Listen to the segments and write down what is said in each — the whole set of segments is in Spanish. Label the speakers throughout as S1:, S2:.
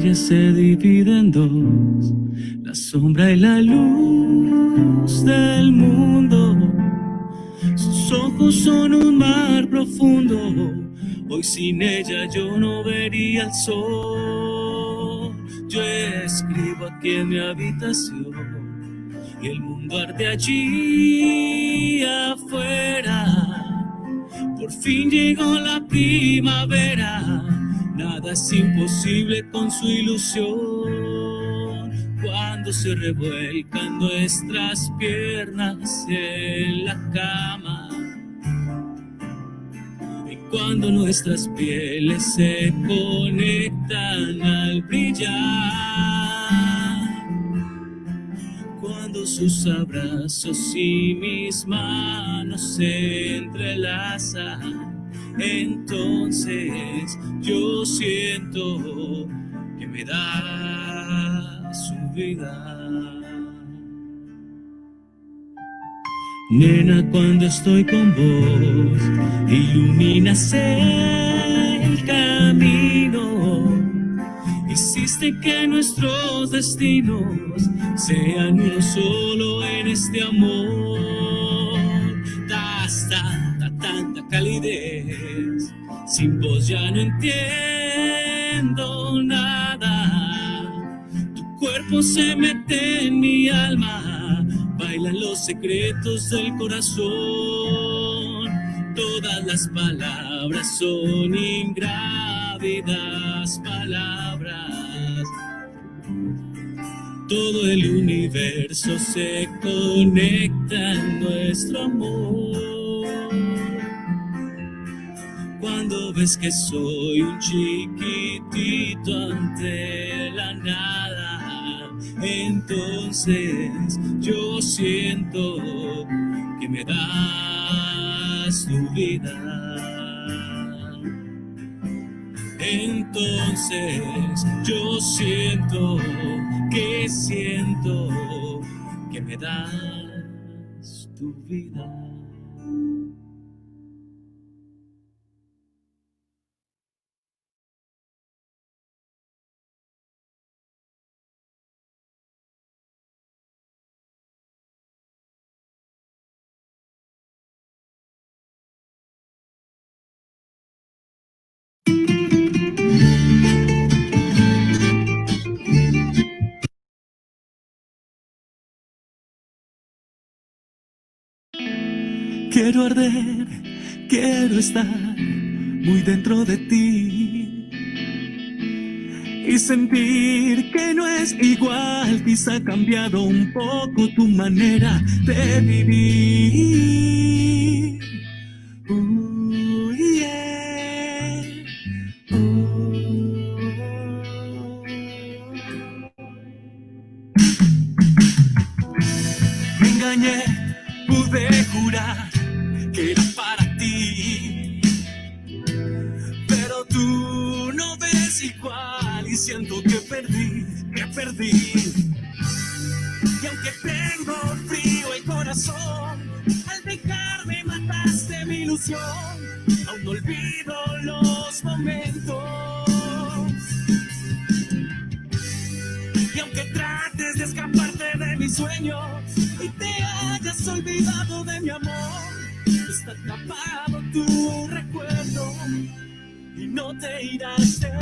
S1: calle se divide en dos, la sombra y la luz del mundo. Sus ojos son un mar profundo, hoy sin ella yo no vería el sol. Yo escribo aquí en mi habitación y el mundo arde allí afuera. Por fin llegó la primavera, nada es imposible con su ilusión. Cuando se revuelcan nuestras piernas en la cama, y cuando nuestras pieles se conectan al brillar, cuando sus abrazos y mis manos se entrelazan, entonces yo siento que me da su vida. Nena, cuando estoy con vos, iluminas el camino. Hiciste que nuestros destinos sean uno solo en este amor. Das tanta calidez, sin vos ya no entiendo nada. Tu cuerpo se mete en mi alma, bailan los secretos del corazón. Todas las palabras son ingrávidas palabras. Todo el universo se conecta en nuestro amor. Cuando ves que soy un chiquitito ante la nada, entonces yo siento que me das tu vida. Entonces yo siento que me das tu vida. Quiero arder, quiero estar muy dentro de ti y sentir que no es igual, quizá ha cambiado un poco tu manera de vivir. Yeah. Me engañé, pude jurar que era para ti, pero tú no ves igual y siento que perdí. Y aunque tengo frío el corazón, al dejarme mataste mi ilusión. Aún no olvido los momentos. Y aunque trates de escaparte de mis sueños y te hayas olvidado de mi amor, está atrapado tu recuerdo y no te irás de él.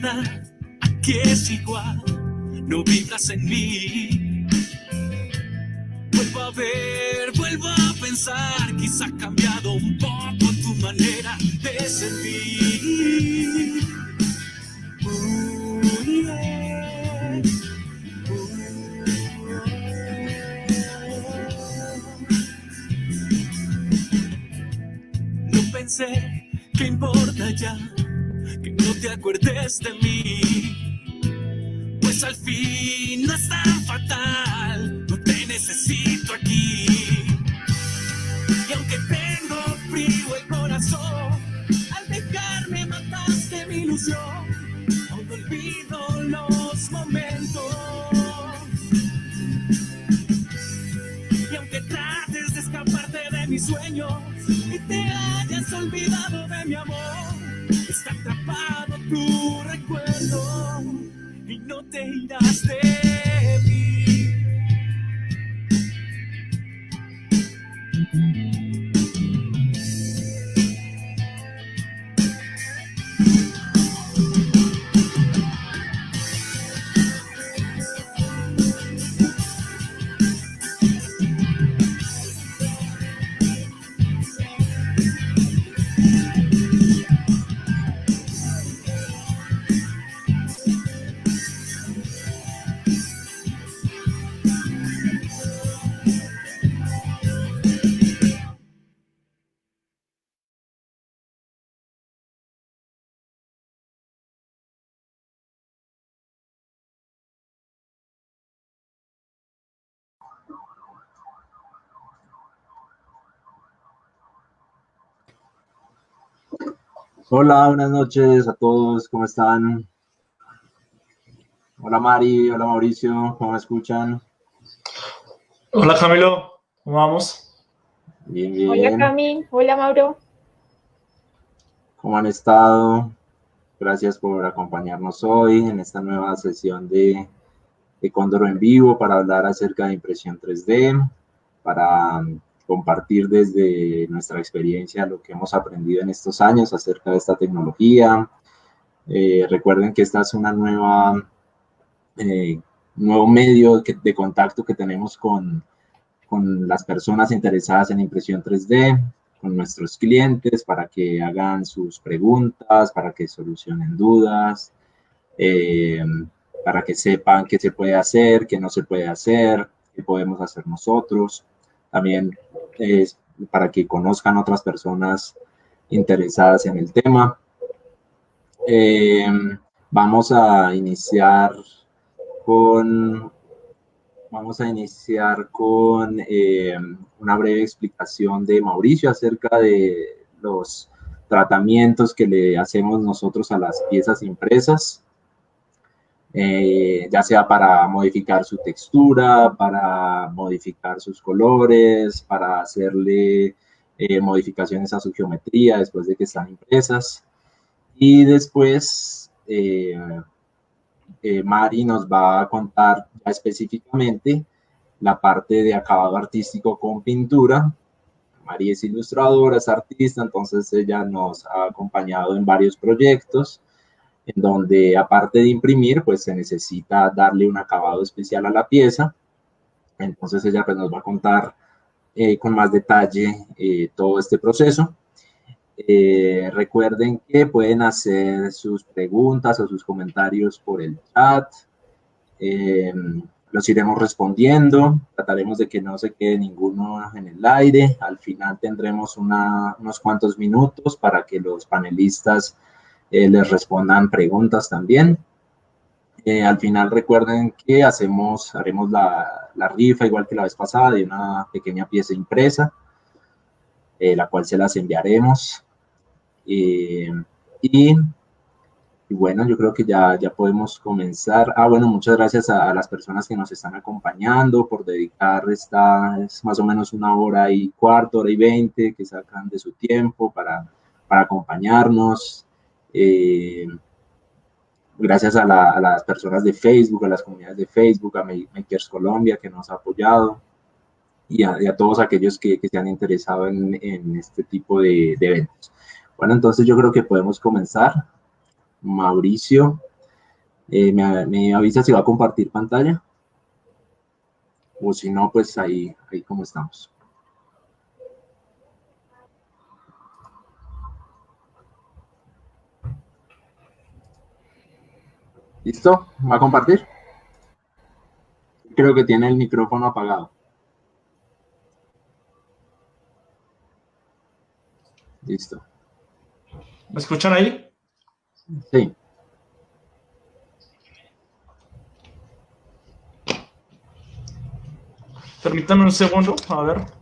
S1: verdad, aquí es igual, no vibras en mí. Vuelvo a ver, vuelvo a pensar, quizá ha cambiado un poco tu manera de sentir. Yeah. No pensé, ¿qué importa ya? Que no te acuerdes de mí. Pues al fin no es tan fatal, no te necesito aquí. Y aunque tengo frío el corazón, al dejarme mataste mi ilusión. Aún no olvido los momentos. Y aunque trates de escaparte de mis sueños y te hayas olvidado de mi amor, está atrapado tu recuerdo y no te irás de mí.
S2: Hola, buenas noches a todos, ¿cómo están? Hola Mari, hola Mauricio, ¿cómo me escuchan?
S3: Hola Camilo, ¿cómo vamos?
S2: Bien, bien.
S4: Hola Cami, hola Mauro.
S2: ¿Cómo han estado? Gracias por acompañarnos hoy en esta nueva sesión de Cóndor en Vivo para hablar acerca de impresión 3D, para compartir desde nuestra experiencia lo que hemos aprendido en estos años acerca de esta tecnología. Recuerden que esta es una nuevo medio de contacto que tenemos con las personas interesadas en impresión 3D, con nuestros clientes para que hagan sus preguntas, para que solucionen dudas, para que sepan qué se puede hacer, qué no se puede hacer, qué podemos hacer nosotros. También para que conozcan otras personas interesadas en el tema. Vamos a iniciar con una breve explicación de Mauricio acerca de los tratamientos que le hacemos nosotros a las piezas impresas, ya sea para modificar su textura, para modificar sus colores, para hacerle modificaciones a su geometría después de que están impresas. Y después Mari nos va a contar ya específicamente la parte de acabado artístico con pintura. Mari es ilustradora, es artista, entonces ella nos ha acompañado en varios proyectos en donde aparte de imprimir, pues se necesita darle un acabado especial a la pieza. Entonces ella pues nos va a contar con más detalle todo este proceso. Recuerden que pueden hacer sus preguntas o sus comentarios por el chat. Los iremos respondiendo. Trataremos de que no se quede ninguno en el aire. Al final tendremos unos cuantos minutos para que los panelistas les respondan preguntas también. Al final recuerden que haremos la rifa igual que la vez pasada de una pequeña pieza impresa, la cual se las enviaremos. Y bueno, yo creo que ya podemos comenzar. Bueno, muchas gracias a las personas que nos están acompañando por dedicar es más o menos 1 hora y cuarto, 1 hora y 20 que sacan de su tiempo para acompañarnos. Gracias a las personas de Facebook, a las comunidades de Facebook, a Makers Colombia que nos ha apoyado y a todos aquellos que se han interesado en este tipo de eventos. Bueno, entonces yo creo que podemos comenzar. Mauricio, Me avisa si va a compartir pantalla, o si no, pues ahí como estamos. ¿Listo? ¿Va a compartir? Creo que tiene el micrófono apagado. Listo.
S3: ¿Me escuchan ahí?
S2: Sí.
S3: Permítanme un segundo, a ver.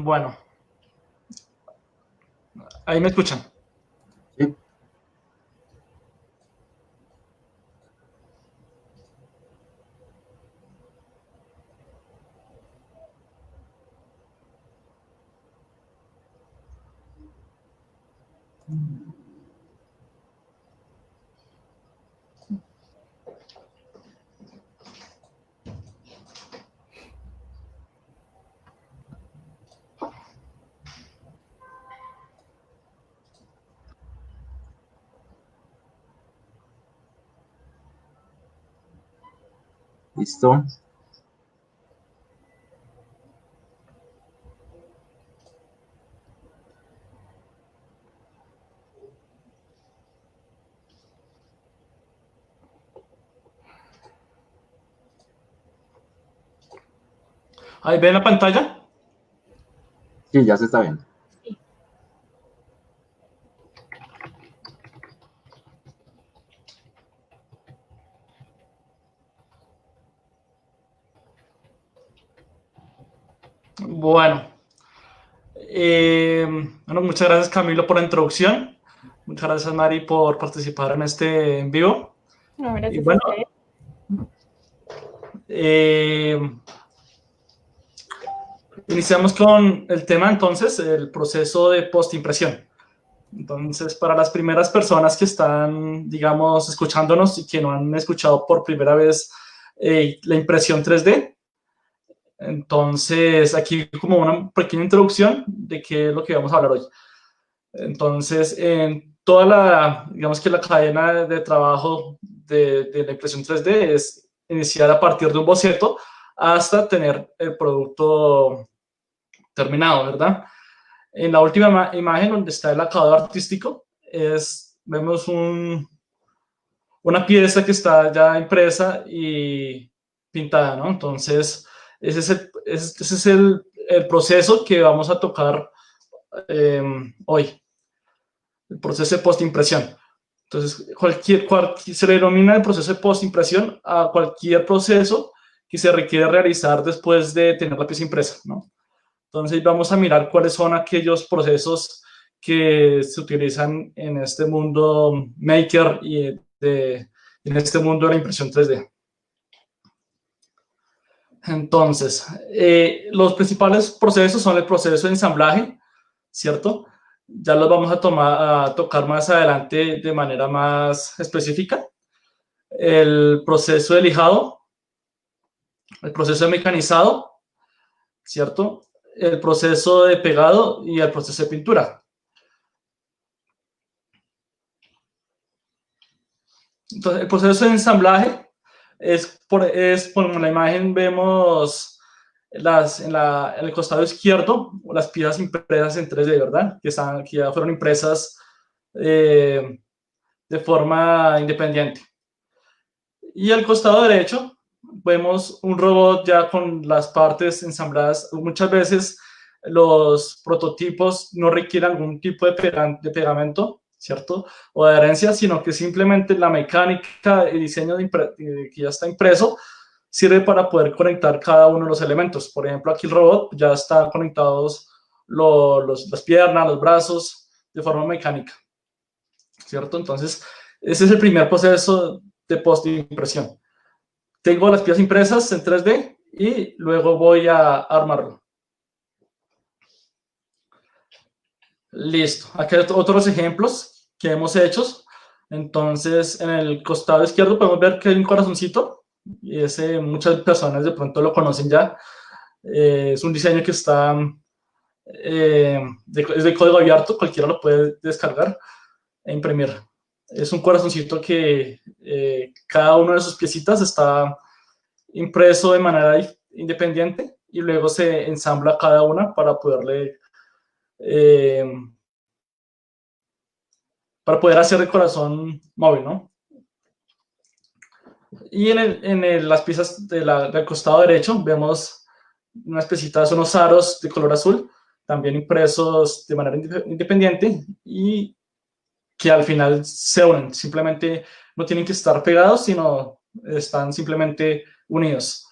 S3: Bueno, ahí me escuchan.
S2: Sí. ¿Listo?
S3: Ahí ven la pantalla.
S2: Sí, ya se está viendo.
S3: Bueno, muchas gracias Camilo por la introducción. Muchas gracias Mari por participar en este en vivo.
S4: No,
S3: Y
S4: gracias
S3: bueno,
S4: a ustedes.
S3: Iniciamos con el tema entonces, el proceso de postimpresión. Entonces, para las primeras personas que están, digamos, escuchándonos y que no han escuchado por primera vez la impresión 3D, entonces aquí como una pequeña introducción de qué es lo que vamos a hablar hoy. Entonces, en toda la, digamos que la cadena de trabajo de la impresión 3D es iniciar a partir de un boceto hasta tener el producto terminado, ¿verdad? En la última imagen donde está el acabado artístico, vemos una pieza que está ya impresa y pintada, ¿no? Entonces, ese es el proceso que vamos a tocar hoy, el proceso de postimpresión. Entonces, se le denomina el proceso de postimpresión a cualquier proceso que se requiere realizar después de tener la pieza impresa, ¿no? Entonces vamos a mirar cuáles son aquellos procesos que se utilizan en este mundo maker y en este mundo de la impresión 3D. Entonces, los principales procesos son el proceso de ensamblaje, ¿cierto? Ya los vamos a tocar más adelante de manera más específica. El proceso de lijado, el proceso de mecanizado, ¿cierto? El proceso de pegado y el proceso de pintura. Entonces, el proceso de ensamblaje por la imagen vemos en el costado izquierdo las piezas impresas en 3D, ¿verdad? Que ya fueron impresas de forma independiente. Y al costado derecho vemos un robot ya con las partes ensambladas. Muchas veces los prototipos no requieren algún tipo de pegamento, ¿cierto? O de adherencia, sino que simplemente la mecánica y diseño que ya está impreso sirve para poder conectar cada uno de los elementos. Por ejemplo, aquí el robot ya están conectados las piernas, los brazos de forma mecánica, ¿cierto? Entonces, ese es el primer proceso de postimpresión. tengo las piezas impresas en 3D y luego voy a armarlo. Listo. Aquí hay otros ejemplos que hemos hecho. Entonces, en el costado izquierdo podemos ver que hay un corazoncito y ese muchas personas de pronto lo conocen ya. Es un diseño que está es de código abierto, cualquiera lo puede descargar e imprimir. Es un corazoncito que cada una de sus piecitas está impreso de manera independiente y luego se ensambla cada una para poder hacer el corazón móvil, ¿no? Y en las piezas del costado derecho vemos unas piecitas, unos aros de color azul, también impresos de manera independiente y que al final se unen. Simplemente no tienen que estar pegados, sino están simplemente unidos.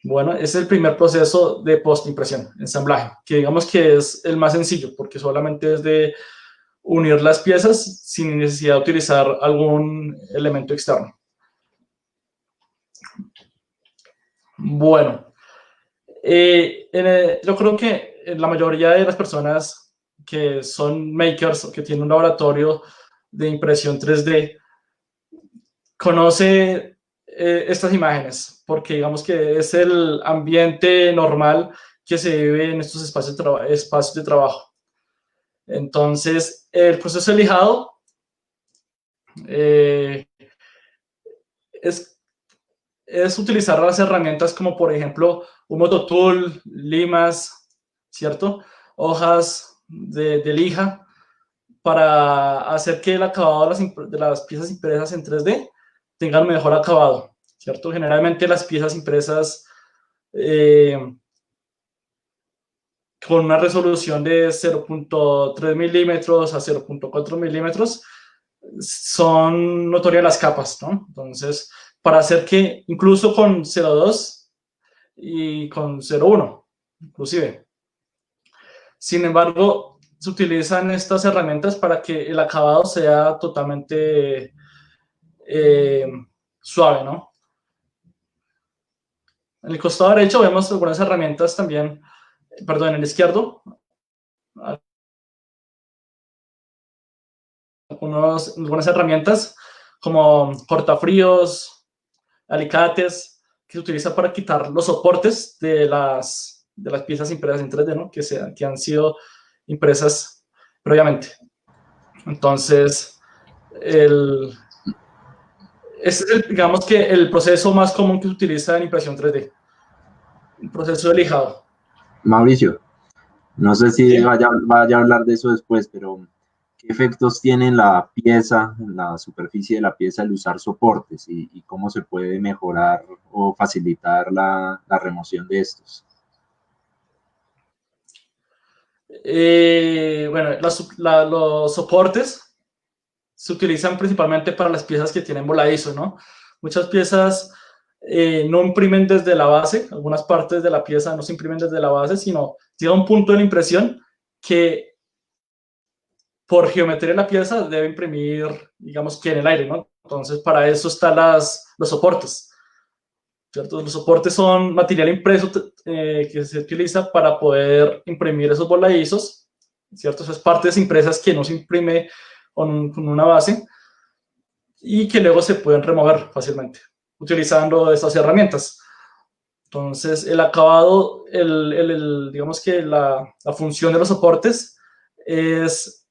S3: Bueno, ese es el primer proceso de postimpresión, ensamblaje, que digamos que es el más sencillo, porque solamente es de unir las piezas sin necesidad de utilizar algún elemento externo. Bueno, yo creo que la mayoría de las personas que son makers o que tienen un laboratorio de impresión 3D conoce estas imágenes, porque digamos que es el ambiente normal que se vive en estos espacios de trabajo. Entonces, el proceso de lijado es utilizar las herramientas como, por ejemplo, un mototool, limas, ¿cierto? Hojas de lija, para hacer que el acabado de las piezas impresas en 3D tengan mejor acabado, ¿cierto? Generalmente las piezas impresas con una resolución de 0.3 milímetros a 0.4 milímetros son notorias las capas, ¿no? Entonces, para hacer que incluso con 0.2 y con 0.1, inclusive. Sin embargo, se utilizan estas herramientas para que el acabado sea totalmente suave, ¿no? En el costado derecho vemos algunas herramientas también, perdón, en el izquierdo, algunas herramientas como cortafríos, alicates, que se utiliza para quitar los soportes de las piezas impresas en 3D, ¿no? que han sido impresas previamente. Entonces, este es digamos que el proceso más común que se utiliza en impresión 3D, el proceso de lijado.
S2: Mauricio, no sé si
S3: ¿Sí?
S2: vaya a hablar de eso después, pero ¿qué efectos tiene la pieza, la superficie de la pieza al usar soportes y cómo se puede mejorar o facilitar la remoción de estos?
S3: Bueno, los soportes se utilizan principalmente para las piezas que tienen voladizo, ¿no? Muchas piezas no imprimen desde la base, algunas partes de la pieza no se imprimen desde la base, sino llega un punto de la impresión que por geometría de la pieza debe imprimir, digamos que en el aire, ¿no? Entonces, para eso están los soportes, ¿cierto? Los soportes son material impreso que se utiliza para poder imprimir esos voladizos, ¿cierto? Esas partes impresas que no se imprime con una base y que luego se pueden remover fácilmente utilizando estas herramientas. Entonces, el acabado, digamos que la función de los soportes es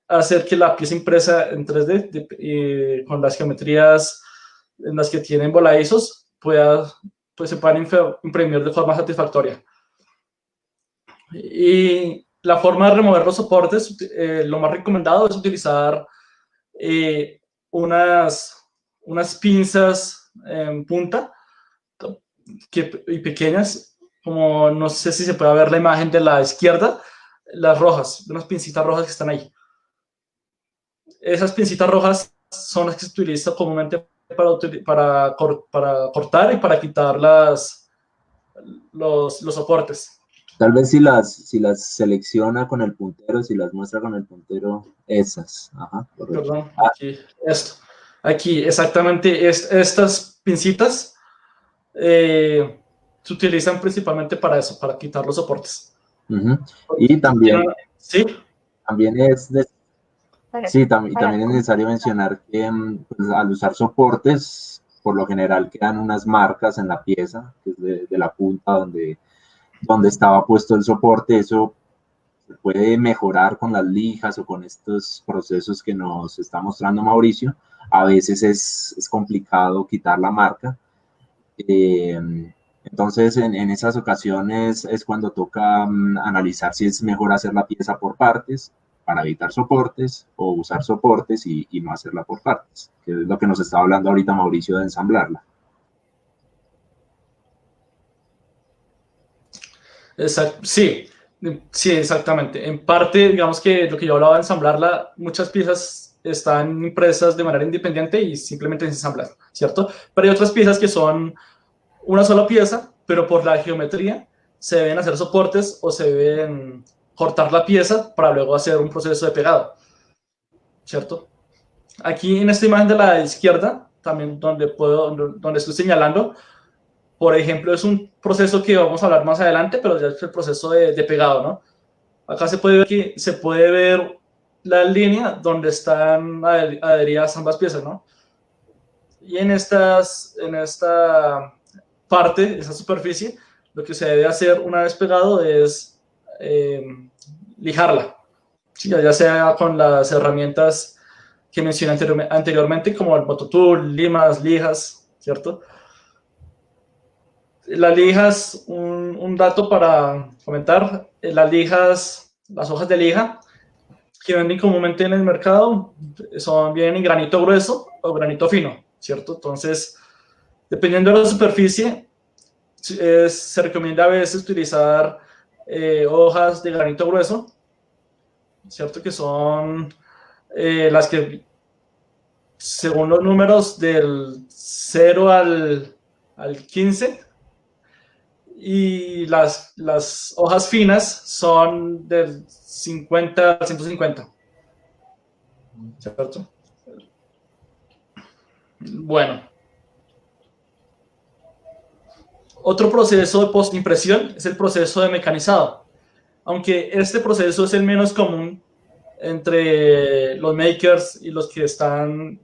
S3: hacer que la pieza impresa en 3D con las geometrías en las que tienen voladizos se puedan imprimir de forma satisfactoria. Y la forma de remover los soportes, lo más recomendado es utilizar unas pinzas en punta y pequeñas, como no sé si se puede ver la imagen de la izquierda, las rojas, unas pincitas rojas que están ahí. Esas pincitas rojas son las que se utilizan comúnmente para cortar y para quitar los soportes.
S2: Tal vez si las selecciona con el puntero, si las muestra con el puntero, esas. Ajá,
S3: perdón, aquí, esto. Aquí, exactamente, estas pincitas se utilizan principalmente para eso, para quitar los soportes.
S2: Y también,
S3: ¿Sí?
S2: también también es necesario mencionar que pues, al usar soportes, por lo general quedan unas marcas en la pieza, que es de la punta donde estaba puesto el soporte. Eso se puede mejorar con las lijas o con estos procesos que nos está mostrando Mauricio. A veces es complicado quitar la marca. Entonces, en esas ocasiones es cuando toca analizar si es mejor hacer la pieza por partes para evitar soportes o usar soportes y no hacerla por partes, que es lo que nos estaba hablando ahorita Mauricio de ensamblarla.
S3: Sí, sí, exactamente. En parte, digamos que lo que yo hablaba de ensamblarla, muchas piezas están impresas de manera independiente y simplemente se ensamblan, ¿cierto? Pero hay otras piezas que son una sola pieza, pero por la geometría se deben hacer soportes o se deben cortar la pieza para luego hacer un proceso de pegado, ¿cierto? Aquí en esta imagen de la izquierda, también donde estoy señalando, por ejemplo, es un proceso que vamos a hablar más adelante, pero ya es el proceso de pegado, ¿no? Acá se puede ver la línea donde están adheridas ambas piezas, ¿no? Y en esta parte, esa superficie, lo que se debe hacer una vez pegado es lijarla, ¿sí? Ya sea con las herramientas que mencioné anteriormente, como el mototool, limas, lijas, ¿cierto? Las lijas, un dato para comentar, las hojas de lija que venden comúnmente en el mercado vienen en granito grueso o granito fino, ¿cierto? Entonces, dependiendo de la superficie, se recomienda a veces utilizar hojas de granito grueso, ¿cierto? Que son las que, según los números del 0 al 15, y las hojas finas son del 50 al 150, ¿cierto? Bueno. Otro proceso de postimpresión es el proceso de mecanizado. Aunque este proceso es el menos común entre los makers y los que están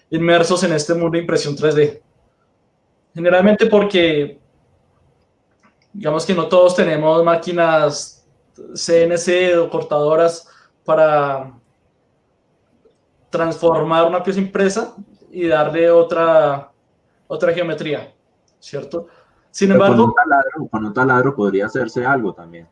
S3: inmersos en este mundo de impresión 3D. Generalmente porque, digamos que no todos tenemos máquinas CNC o cortadoras para transformar una pieza impresa y darle otra geometría, ¿cierto? Sin embargo,
S2: con un taladro podría hacerse algo también.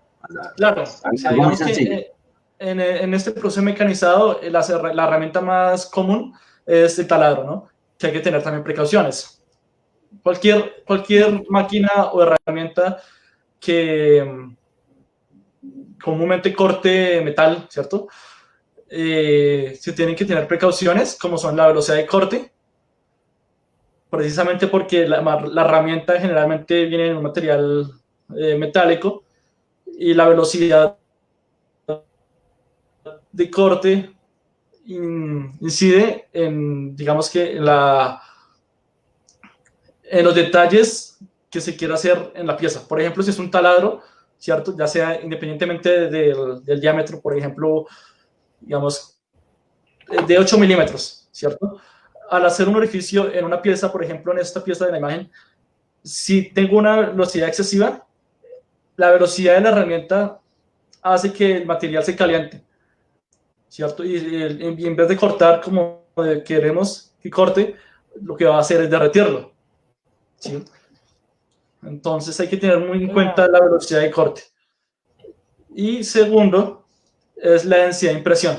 S3: Claro, o sea, digamos que en este proceso mecanizado la herramienta más común es el taladro, ¿no? Que hay que tener también precauciones. Cualquier máquina o herramienta que comúnmente corte metal, ¿cierto? Se tienen que tener precauciones, como son la velocidad de corte, precisamente porque la herramienta generalmente viene en un material metálico, y la velocidad de corte incide en, digamos que en los detalles que se quiera hacer en la pieza. Por ejemplo, si es un taladro, ¿cierto? Ya sea independientemente del diámetro, por ejemplo, digamos, de 8 milímetros, ¿cierto? Al hacer un orificio en una pieza, por ejemplo, en esta pieza de la imagen, si tengo una velocidad excesiva, la velocidad de la herramienta hace que el material se caliente, ¿cierto? Y en vez de cortar como queremos que corte, lo que va a hacer es derretirlo, ¿sí? Entonces hay que tener muy en cuenta la velocidad de corte. Y segundo, es la densidad de impresión.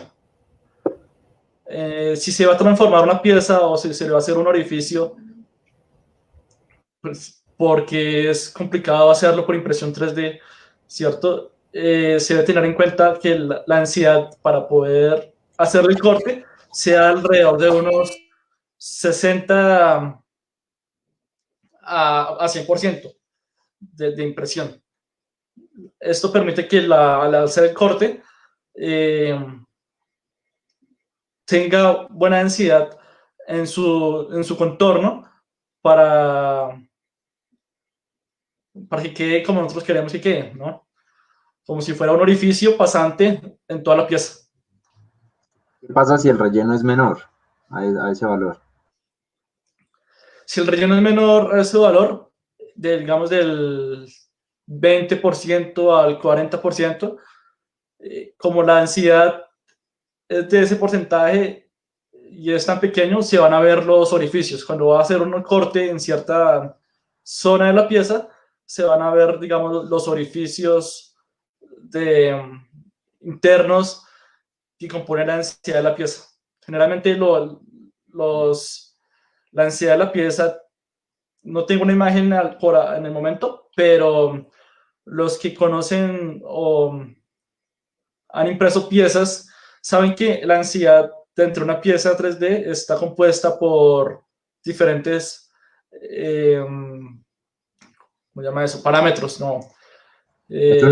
S3: Si se va a transformar una pieza o si se le va a hacer un orificio, pues, porque es complicado hacerlo por impresión 3D, ¿cierto? Se debe tener en cuenta que la densidad para poder hacer el corte sea alrededor de unos 60 a 100% de impresión. Esto permite que al hacer el corte tenga buena densidad en su contorno para que quede como nosotros queremos que quede, ¿no? Como si fuera un orificio pasante en toda la pieza.
S2: ¿Qué pasa si el relleno es menor a ese valor?
S3: Si el relleno es menor a ese valor, digamos del 20% al 40%, como la densidad es de ese porcentaje y es tan pequeño, se van a ver los orificios. Cuando va a hacer un corte en cierta zona de la pieza, se van a ver, digamos, los orificios internos que componen la densidad de la pieza. Generalmente la densidad de la pieza, no tengo una imagen en el momento, pero los que conocen o han impreso piezas saben que la densidad dentro de una pieza 3D está compuesta por diferentes, ¿cómo se llama eso? Parámetros, ¿no?
S2: Es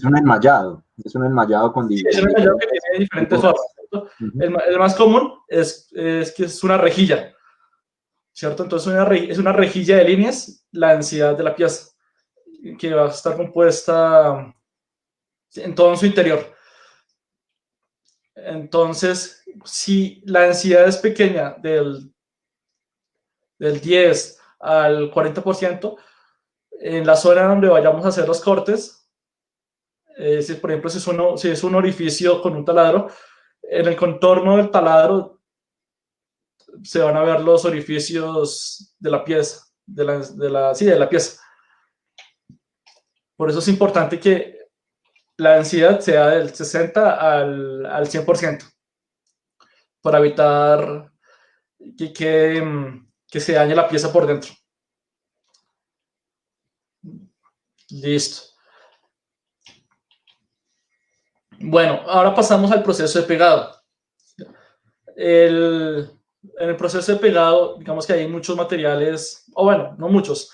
S2: un enmallado con
S3: Sí, es un enmallado que tiene diferentes formas, ¿cierto? El más común es que es una rejilla, ¿cierto? Entonces es una rejilla de líneas, la densidad de la pieza, que va a estar compuesta en todo en su interior. Entonces, si la densidad es pequeña del 10 al 40%, en la zona donde vayamos a hacer los cortes, si por ejemplo si es un orificio con un taladro, en el contorno del taladro se van a ver los orificios de la pieza, de la pieza. Por eso es importante que la densidad sea del 60 al 100%, para evitar que se dañe la pieza por dentro. Listo. Bueno, ahora pasamos al proceso de pegado. En el proceso de pegado, digamos que hay muchos materiales, o bueno, no muchos.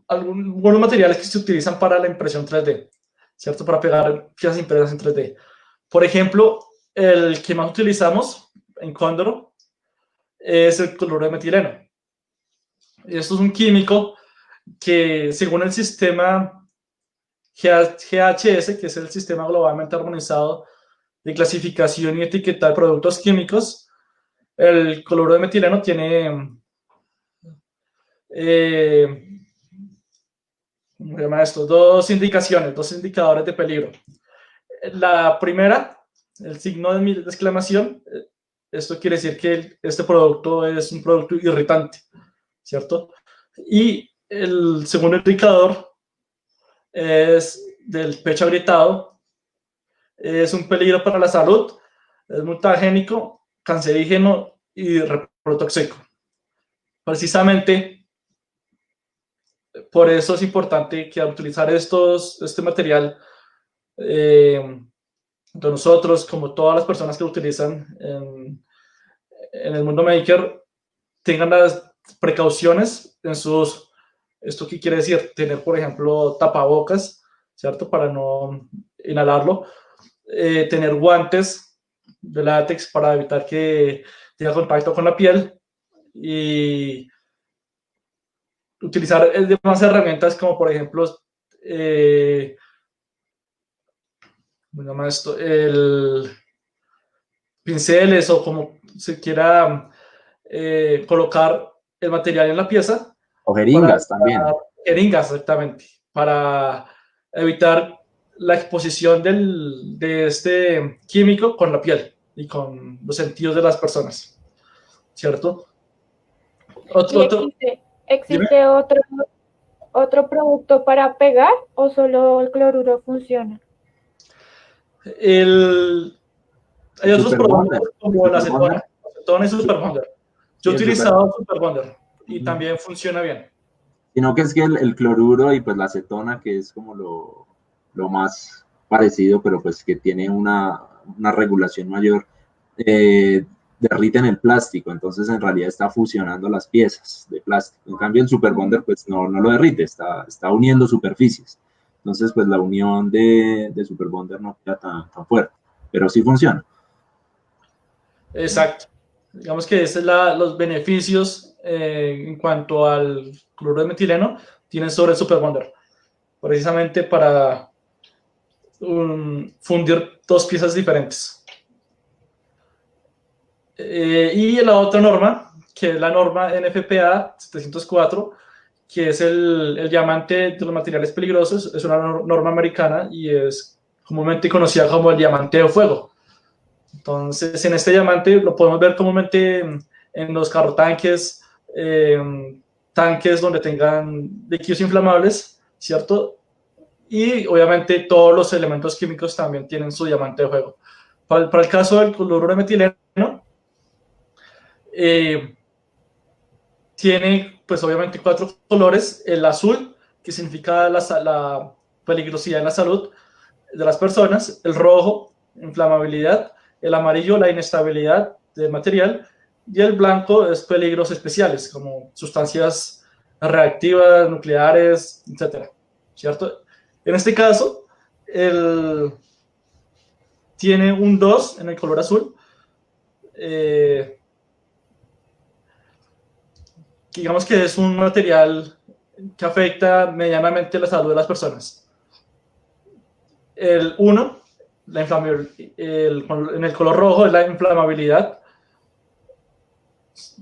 S3: Algunos materiales que se utilizan para la impresión 3D, ¿cierto? Para pegar piezas impresas en 3D. Por ejemplo, el que más utilizamos en Condor es el cloruro de metileno. Esto es un químico que, según el sistema GHS, que es el Sistema Globalmente Armonizado de Clasificación y Etiqueta de Productos Químicos, el cloruro de metileno tiene ¿cómo se llama esto? Dos indicadores de peligro. La primera, el signo de exclamación, esto quiere decir que este producto es un producto irritante, ¿cierto? Y el segundo indicador es del pecho agrietado, es un peligro para la salud, es mutagénico, cancerígeno y reprotóxico. Precisamente por eso es importante que al utilizar este material, de nosotros, como todas las personas que lo utilizan en el mundo maker, tengan las precauciones en su uso. ¿Esto qué quiere decir? Tener, por ejemplo, tapabocas, ¿cierto? Para no inhalarlo. Tener guantes de látex para evitar que tenga contacto con la piel. Y utilizar demás herramientas como, por ejemplo, ¿cómo se llama esto? Pinceles, o como se quiera colocar el material en la pieza.
S2: O jeringas también.
S3: Jeringas, exactamente, para evitar la exposición de este químico con la piel y con los sentidos de las personas, ¿cierto?
S4: ¿Existe otro producto para pegar o solo el cloruro funciona?
S3: Hay otros productos como la acetona. Acetona y Superbonder. Yo he utilizado Superbonder y también funciona bien.
S2: Sino que es que el cloruro y pues la acetona, que es como lo más parecido, pero pues que tiene una regulación mayor, derriten el plástico, entonces en realidad está fusionando las piezas de plástico. En cambio el Superbonder pues no lo derrite, está uniendo superficies. Entonces pues la unión de Superbonder no queda tan fuerte. pero sí funciona.
S3: Exacto. Digamos que estos los beneficios en cuanto al cloruro de metileno tienen sobre el Super Bonder, precisamente para fundir dos piezas diferentes. Y la otra norma, que es la norma NFPA 704, que es el diamante de los materiales peligrosos, es una norma americana y es comúnmente conocida como el diamante de fuego. Entonces, en este diamante lo podemos ver comúnmente en los carrotanques, tanques donde tengan líquidos inflamables, ¿cierto? Y obviamente todos los elementos químicos también tienen su diamante de fuego. Para el caso del cloruro de metileno, tiene pues obviamente 4 colores: el azul, que significa la peligrosidad en la salud de las personas; el rojo, inflamabilidad; el amarillo, la inestabilidad del material; y el blanco es peligros especiales, como sustancias reactivas, nucleares, etcétera, ¿cierto? En este caso, tiene un 2 en el color azul, digamos que es un material que afecta medianamente la salud de las personas. El 1, en el color rojo, es la inflamabilidad.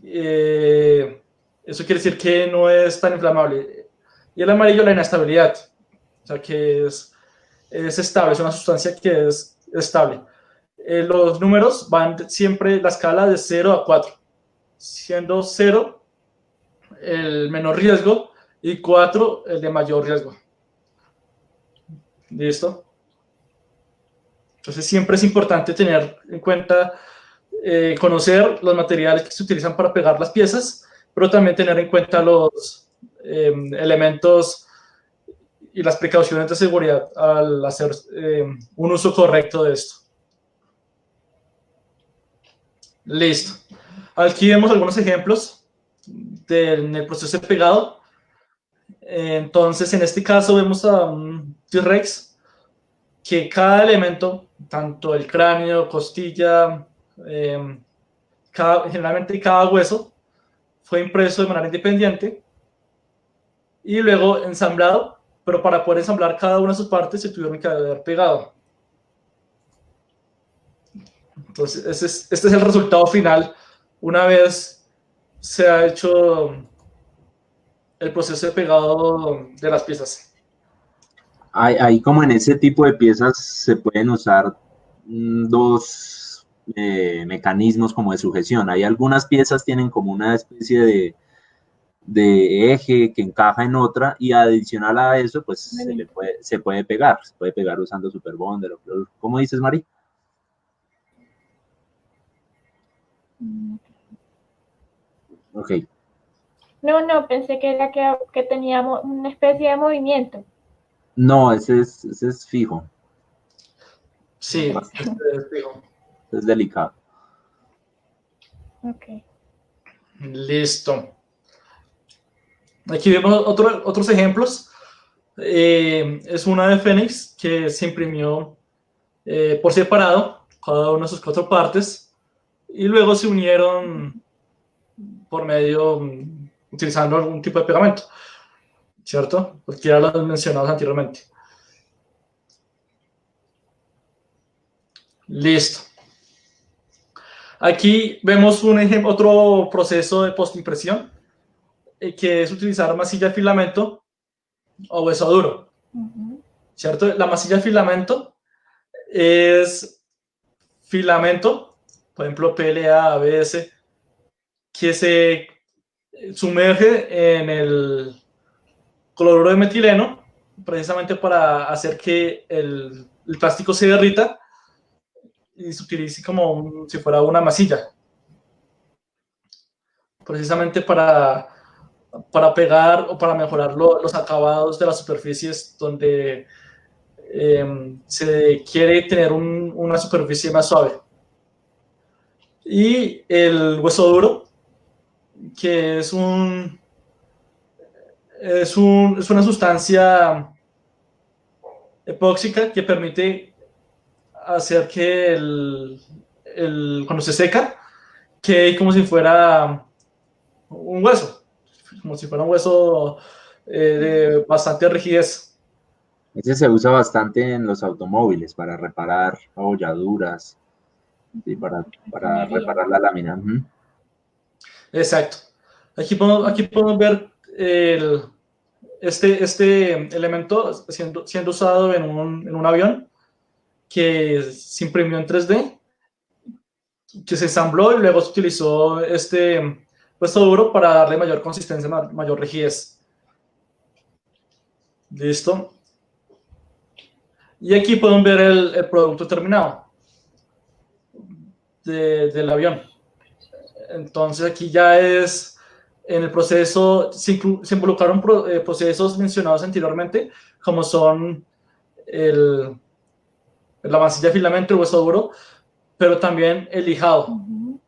S3: Eso quiere decir que no es tan inflamable. Y el amarillo, la inestabilidad. O sea, que es estable, es una sustancia que es estable. Los números van siempre la escala de 0 a 4, siendo 0 el menor riesgo y 4 el de mayor riesgo. ¿Listo? Entonces siempre es importante tener en cuenta, conocer los materiales que se utilizan para pegar las piezas, pero también tener en cuenta los elementos y las precauciones de seguridad al hacer un uso correcto de esto. Listo. Aquí vemos algunos ejemplos del proceso de pegado. Entonces, en este caso vemos a un T-Rex que cada elemento, tanto el cráneo, costilla, generalmente cada hueso, fue impreso de manera independiente y luego ensamblado, pero para poder ensamblar cada una de sus partes se tuvieron que haber pegado. Entonces, este es el resultado final una vez se ha hecho el proceso de pegado de las piezas.
S2: Ahí como en ese tipo de piezas se pueden usar dos mecanismos como de sujeción. Hay algunas piezas tienen como una especie de eje que encaja en otra, y adicional a eso pues se puede pegar usando Super Bonder. ¿Cómo dices, Mari? Ok.
S4: No, pensé que era que tenía una especie de movimiento.
S2: No, ese es fijo.
S3: Sí, es fijo.
S2: Es delicado.
S4: Ok.
S3: Listo. Aquí vemos otros ejemplos. Es una ave fénix que se imprimió por separado, cada una de sus 4 partes, y luego se unieron por medio, utilizando algún tipo de pegamento, ¿cierto? Cualquiera de los mencionados anteriormente. Listo. Aquí vemos otro proceso de postimpresión, que es utilizar masilla de filamento o hueso duro, ¿cierto? La masilla de filamento es filamento, por ejemplo PLA, ABS, que se sumerge en el cloruro de metileno precisamente para hacer que el plástico se derrita y se utilice como si fuera una masilla, precisamente para pegar o para mejorar los acabados de las superficies donde se quiere tener una superficie más suave. Y el hueso duro, que es una sustancia epóxica que permite hacer que cuando se seca, quede como si fuera un hueso, como si fuera un hueso de bastante rigidez.
S2: Ese se usa bastante en los automóviles para reparar abolladuras, sí, para
S4: Ingeniería.
S2: reparar la lámina. Ujú.
S3: Exacto. Aquí podemos ver este elemento siendo usado en un avión que se imprimió en 3D, que se ensambló y luego se utilizó este puesto duro para darle mayor consistencia, mayor rigidez. Listo. Y aquí pueden ver el producto terminado del avión. Entonces aquí ya es en el proceso, se involucraron procesos mencionados anteriormente, como son la masilla de filamento, el hueso duro, pero también el lijado.
S4: Ujú.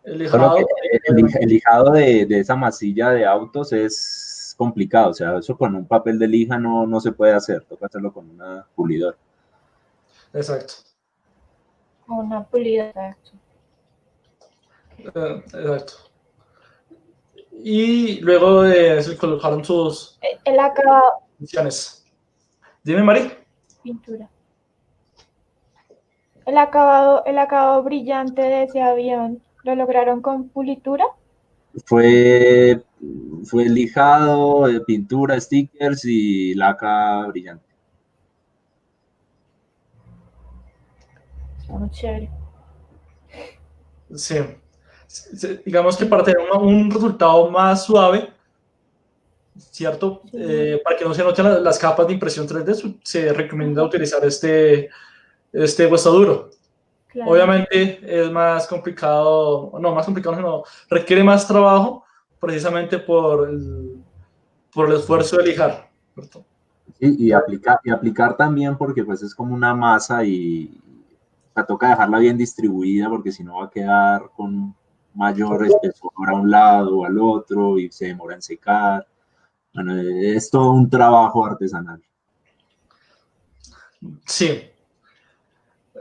S3: El
S2: Solo que
S3: lijado,
S2: el lijado de esa masilla de autos es complicado, o sea, eso con un papel de lija no se puede hacer, toca hacerlo con una pulidora.
S3: exacto.
S4: Una pulida, exacto.
S3: Exacto. Y luego se colocaron sus
S4: El acabado,
S3: funciones. Dime, Mari.
S4: pintura. El acabado brillante de ese avión, ¿lo lograron con pulitura?
S2: Fue, fue lijado, pintura, stickers y laca brillante.
S4: Está muy chévere.
S3: Sí. Digamos que para tener un resultado más suave, ¿cierto?
S4: Sí.
S3: Para que no se noten las capas de impresión 3D, se recomienda utilizar este hueso duro.
S4: Claro.
S3: Obviamente es más complicado, no, más complicado, no, requiere más trabajo precisamente por el esfuerzo de lijar, ¿cierto?
S2: Sí, y aplicar también porque pues es como una masa y o sea, toca dejarla bien distribuida porque si no va a quedar con mayor espesor a un lado o al otro y se demora en secar. Bueno, es todo un trabajo artesanal.
S3: Sí.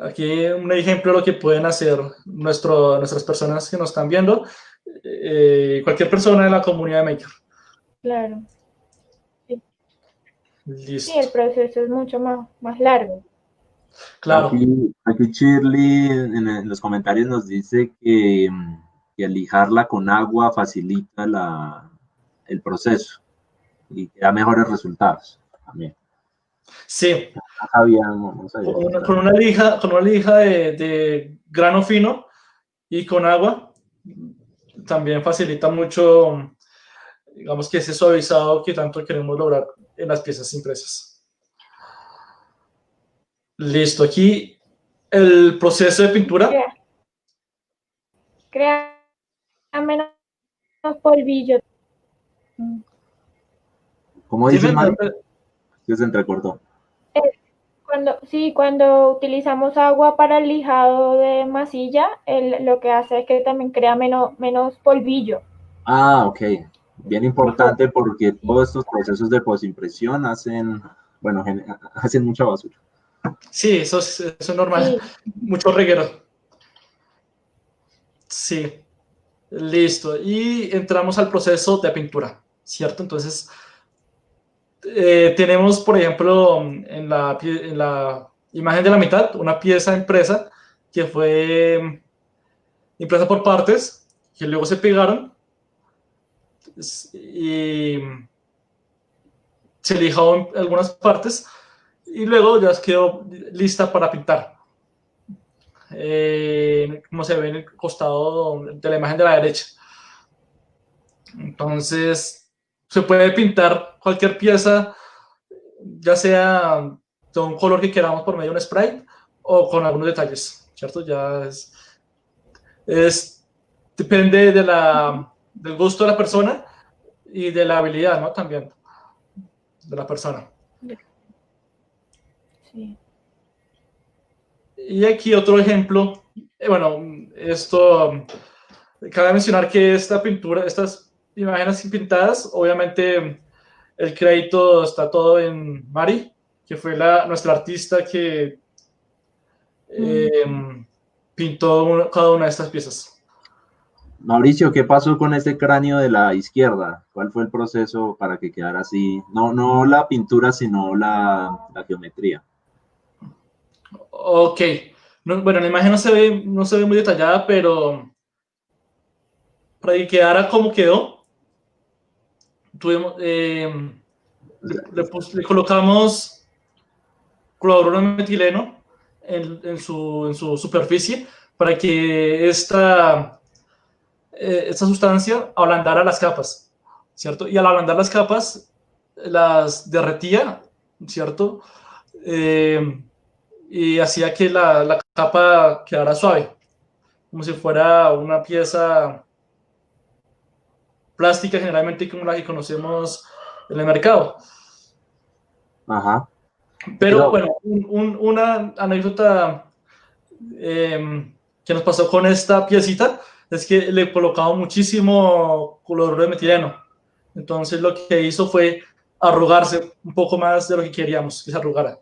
S3: Aquí un ejemplo de lo que pueden hacer nuestras personas que nos están viendo, cualquier persona de la comunidad de Maker.
S4: Claro. Sí,
S3: Listo.
S4: el proceso es mucho más largo.
S3: Claro.
S2: Aquí Shirley en los comentarios nos dice que lijarla con agua facilita el proceso y da mejores resultados también.
S3: Sí.
S2: No sabía eso,
S3: Con una lija de grano fino y con agua también facilita mucho, digamos que ese suavizado que tanto queremos lograr en las piezas impresas. Listo, aquí el proceso de pintura.
S4: Crea menos polvillo.
S2: ¿Cómo dices,
S3: Dime,
S2: Mari? Que se entrecortó.
S4: Cuando utilizamos agua para el lijado de masilla, lo que hace es que también crea menos polvillo.
S2: Ah, ok. Bien importante porque todos estos procesos de posimpresión bueno, hacen mucha basura.
S3: Sí, eso es normal.
S4: Sí.
S3: Mucho reguero. Sí, listo. Y entramos al proceso de pintura, ¿cierto? Entonces, tenemos, por ejemplo, en la imagen de la mitad, una pieza impresa que fue impresa por partes, que luego se pegaron y se lijó en algunas partes y luego ya quedó lista para pintar. Como se ve en el costado de la imagen de la derecha. Entonces, se puede pintar cualquier pieza, ya sea de un color que queramos por medio de un spray o con algunos detalles, ¿cierto? Ya depende del gusto de la persona y de la habilidad, ¿no? También de la persona.
S4: Sí.
S3: Y aquí otro ejemplo, bueno, esto, cabe mencionar que estas imágenes pintadas, obviamente el crédito está todo en Mari, que fue nuestra artista que pintó cada una de estas piezas.
S2: Mauricio, ¿qué pasó con ese cráneo de la izquierda? ¿Cuál fue el proceso para que quedara así? No, no la pintura, sino la geometría.
S3: Ok. No, bueno, la imagen no se ve muy detallada, pero para que quedara como quedó, tuvimos, le colocamos cloruro de metileno en su superficie para que esta sustancia ablandara las capas, ¿cierto? Y al ablandar las capas, las derretía, ¿cierto? Y hacía que la capa quedara suave, como si fuera una pieza plástica, generalmente como la que conocemos en el mercado.
S2: Ajá.
S3: Pero bueno, una anécdota que nos pasó con esta piecita es que le colocamos muchísimo cloruro de metileno. Entonces lo que hizo fue arrugarse un poco más de lo que queríamos que se arrugara.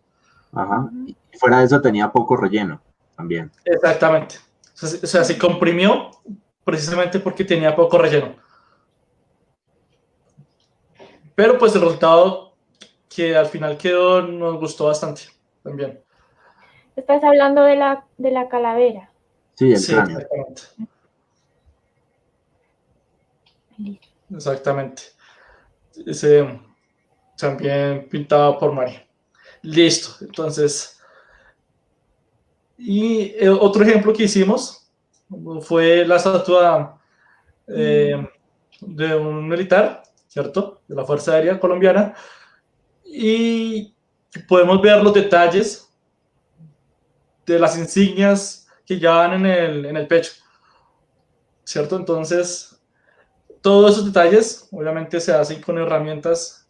S2: Ajá. Y fuera de eso tenía poco relleno también.
S3: Exactamente. O sea, se comprimió precisamente porque tenía poco relleno. Pero pues el resultado que al final quedó nos gustó bastante también.
S4: Estás hablando de la calavera.
S2: Sí, el
S3: Sí,
S2: cráneo.
S3: exactamente.
S4: Listo.
S3: Exactamente. Ese también pintado por Mari. Listo. Entonces, y otro ejemplo que hicimos fue la estatua de un militar, ¿cierto? De la Fuerza Aérea Colombiana. Y podemos ver los detalles de las insignias que llevan en el pecho, ¿cierto? Entonces, todos esos detalles obviamente se hacen con herramientas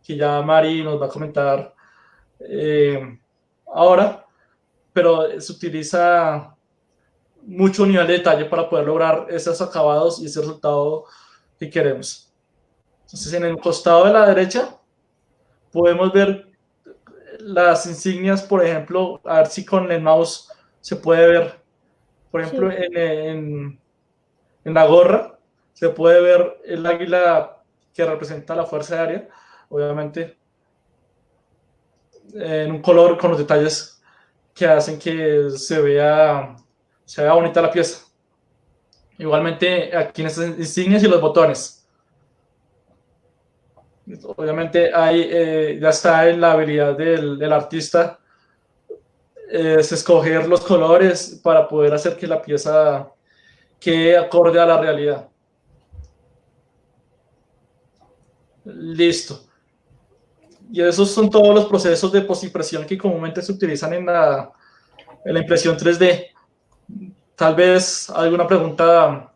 S3: que ya Mari nos va a comentar ahora, pero se utiliza mucho nivel de detalle para poder lograr esos acabados y ese resultado que queremos. Entonces, en el costado de la derecha podemos ver las insignias, por ejemplo, a ver si con el mouse se puede ver, por ejemplo,
S4: Sí.
S3: en la gorra se puede ver el águila que representa la Fuerza Aérea, obviamente en un color con los detalles que hacen que se vea bonita la pieza. Igualmente aquí en estas insignias y los botones. Obviamente ahí ya está en la habilidad del artista es escoger los colores para poder hacer que la pieza quede acorde a la realidad. Listo. Y esos son todos los procesos de posimpresión que comúnmente se utilizan en la impresión 3D. Tal vez alguna pregunta.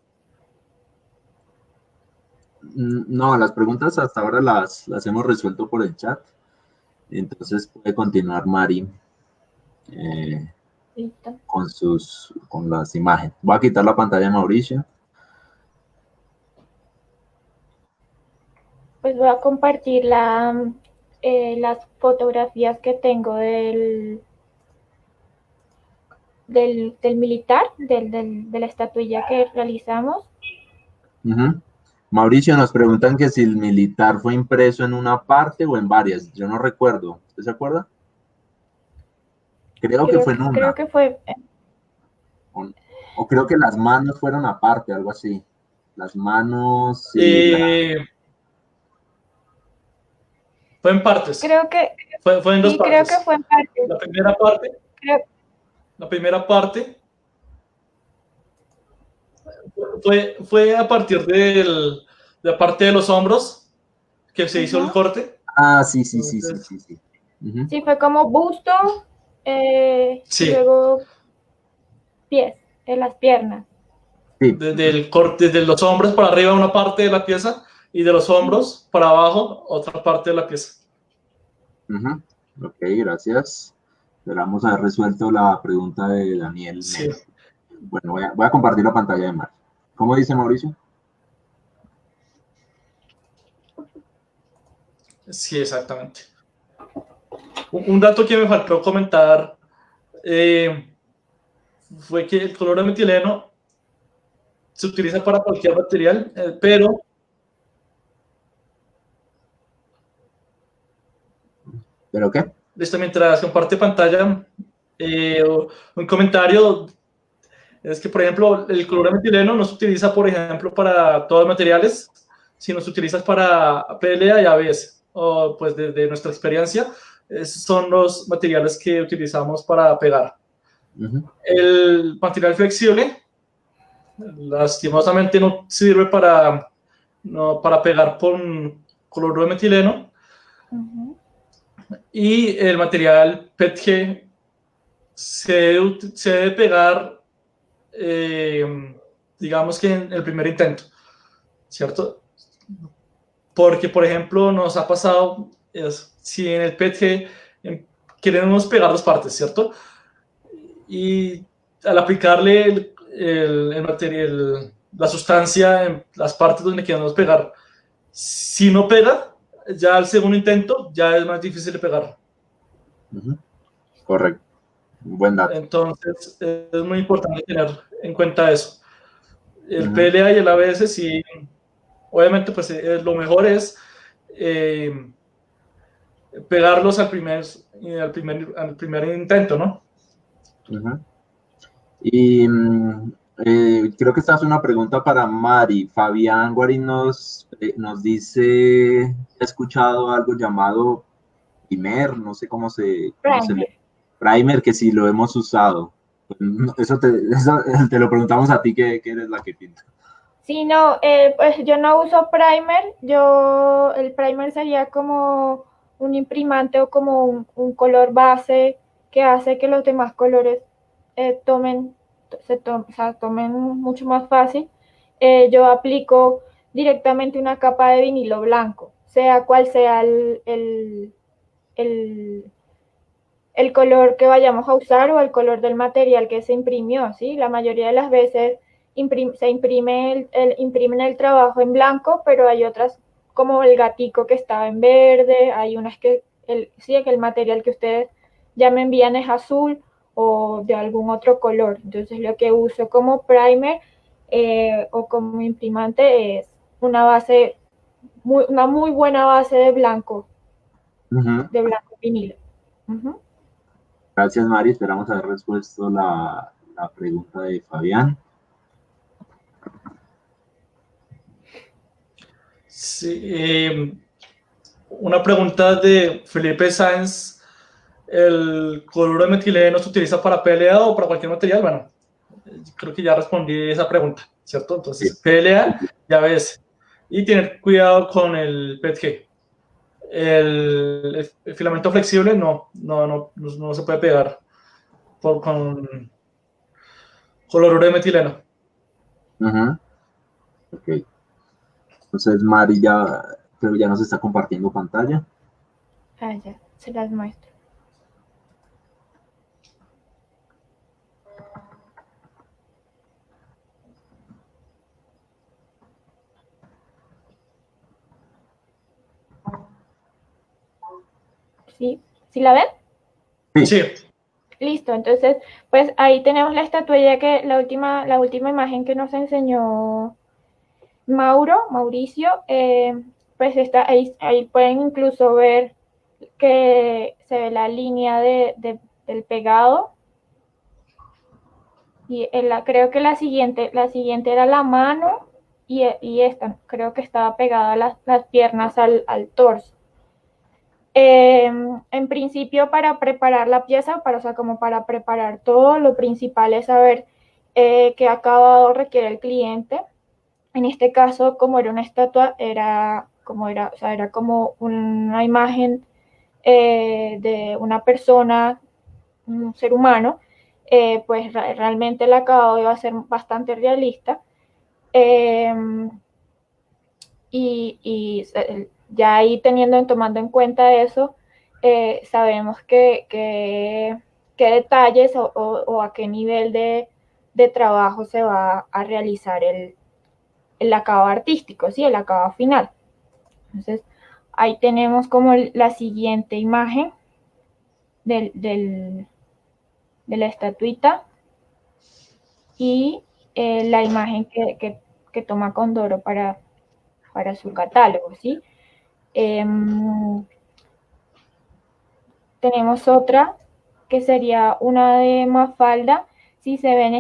S2: No, las preguntas hasta ahora las hemos resuelto por el chat. Entonces puede continuar Mari
S4: Listo.
S2: con las imágenes. Voy a quitar la pantalla de Mauricio.
S4: Pues voy a compartir las fotografías que tengo del militar, de la estatuilla que realizamos.
S2: Ujú. Mauricio, nos preguntan que si el militar fue impreso en una parte o en varias. Yo no recuerdo. ¿Usted se acuerda? Creo que fue en una.
S4: Creo que fue.
S2: O creo que las manos fueron aparte, algo así. Las manos y
S3: Fue en partes.
S4: Creo que
S3: Fue en dos
S4: sí,
S3: partes.
S4: creo que fue en parte.
S3: La primera parte.
S4: Creo,
S3: La primera parte fue a partir de la parte de los hombros que se hizo el corte.
S2: Ah, sí.
S3: Entonces,
S2: Sí. Ujú.
S4: sí, fue como busto,
S3: sí,
S4: y luego pies, en las piernas.
S2: Sí.
S3: desde los hombros para arriba una parte de la pieza y de los hombros para abajo otra parte de la pieza.
S2: Ujú. Ok, gracias. Esperamos haber resuelto la pregunta de Daniel.
S3: Sí,
S2: Bueno, voy a compartir la pantalla de Mar. ¿Cómo dice Mauricio?
S3: sí, exactamente. Un dato que me faltó comentar fue que el cloruro de metileno se utiliza para cualquier material, pero
S2: ¿Pero qué?
S3: listo, mientras comparte pantalla, un comentario es que, por ejemplo, el cloruro de metileno no se utiliza, por ejemplo, para todos los materiales, sino se utiliza para PLA y ABS, o pues desde nuestra experiencia, esos son los materiales que utilizamos para pegar. El material flexible, lastimosamente, no sirve para pegar con cloruro de metileno. Y el material PETG se debe pegar, digamos que en el primer intento, ¿cierto? Porque, por ejemplo, nos ha pasado, si en el PETG queremos pegar dos partes, ¿cierto? Y al aplicarle el material, la sustancia en las partes donde queremos pegar, si no pega, ya al segundo intento ya es más difícil de pegar.
S2: Correcto. Buen dato.
S3: Entonces, es muy importante tener en cuenta eso. El PLA y el ABS, sí, obviamente, pues lo mejor es pegarlos al primer intento, ¿no?
S2: Y creo que esta es una pregunta para Mari. Fabián Guarín nos dice, he escuchado algo llamado primer, no sé cómo se lee. Primer, que si lo hemos usado. Eso te lo preguntamos a ti, que eres la que pinta.
S4: Sí, no, pues yo no uso primer. El primer sería como un imprimante o como un color base que hace que los demás colores tomen mucho más fácil. Yo aplico directamente una capa de vinilo blanco, sea cual sea el color que vayamos a usar o el color del material que se imprimió, ¿sí? La mayoría de las veces se imprimen el trabajo en blanco, pero hay otras como el gatico que estaba en verde, hay unas que el material que ustedes ya me envían es azul o de algún otro color. Entonces lo que uso como primer o como imprimante es una muy buena base de blanco, de blanco vinilo.
S2: Gracias, Mari. Esperamos haber respuesto la pregunta de Fabián.
S3: Sí, una pregunta de Felipe Sáenz. ¿El cloruro de metileno se utiliza para PLA o para cualquier material? Bueno, creo que ya respondí esa pregunta, ¿cierto? Entonces, sí. PLA y ABS. Y tener cuidado con el PETG. El filamento flexible no se puede pegar con cloruro de metileno.
S2: Ok. Entonces, Mari creo que ya nos está compartiendo pantalla.
S4: Ya, se las muestro. ¿Sí la ven?
S3: Sí.
S4: Listo, entonces, pues ahí tenemos la estatuilla la última imagen que nos enseñó Mauricio, pues está ahí pueden incluso ver que se ve la línea del pegado. Y creo que la siguiente era la mano y esta, creo que estaba pegada las piernas al torso. En principio, para preparar la pieza, como para preparar todo, lo principal es saber qué acabado requiere el cliente. En este caso, como era una estatua, era como una imagen de una persona, un ser humano, pues realmente el acabado iba a ser bastante realista. Y ya ahí tomando en cuenta eso, sabemos qué detalles o a qué nivel de trabajo se va a realizar el acabado artístico, ¿sí? El acabado final. Entonces, ahí tenemos como la siguiente imagen de la estatuita. y la imagen que toma Condoro para su catálogo, ¿sí? Tenemos otra que sería una de Mafalda. Si se ven,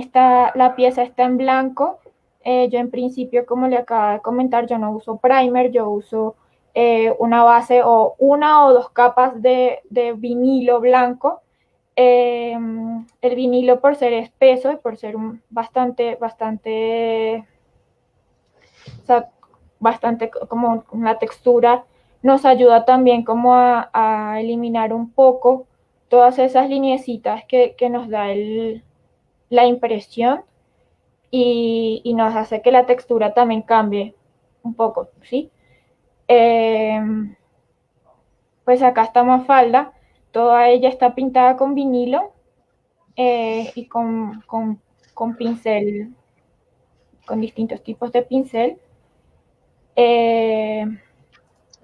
S4: la pieza está en blanco. Yo en principio, como le acabo de comentar, yo no uso primer, yo uso una base o una o dos capas de vinilo blanco. El vinilo, por ser espeso y por ser bastante como una textura, nos ayuda también como a eliminar un poco todas esas lineecitas que nos da la impresión y nos hace que la textura también cambie un poco, ¿sí? Pues acá está Mafalda, toda ella está pintada con vinilo y con pincel, con distintos tipos de pincel.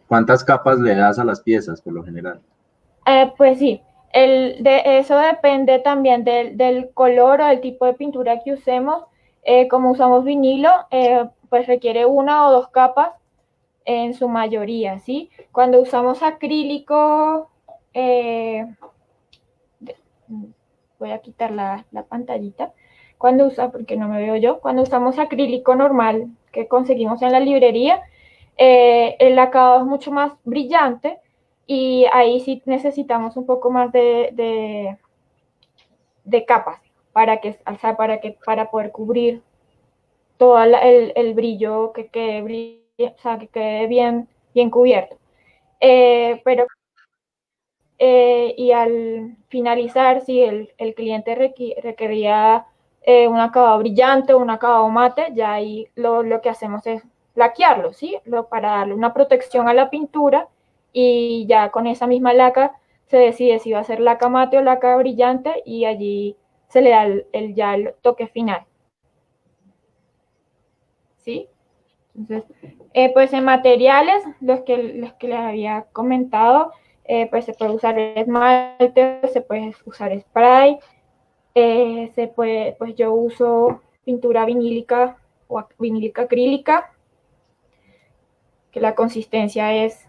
S2: ¿Cuántas capas le das a las piezas por lo general?
S4: Pues sí, eso depende también del color o del tipo de pintura que usemos. Como usamos vinilo, pues requiere una o dos capas en su mayoría, ¿sí? Cuando usamos acrílico, voy a quitar la pantallita. Porque no me veo yo, cuando usamos acrílico normal que conseguimos en la librería, el acabado es mucho más brillante y ahí sí necesitamos un poco más de capas para poder cubrir todo el brillo, que quede bien cubierto. Y al finalizar, si el cliente requería un acabado brillante o un acabado mate, ya ahí lo que hacemos es laquearlo, ¿sí? Para darle una protección a la pintura y ya con esa misma laca se decide si va a ser laca mate o laca brillante y allí se le da ya el toque final, ¿sí? Entonces, pues en materiales, los que les había comentado, pues se puede usar esmalte, se puede usar spray, pues yo uso pintura vinílica o vinílica acrílica, que la consistencia es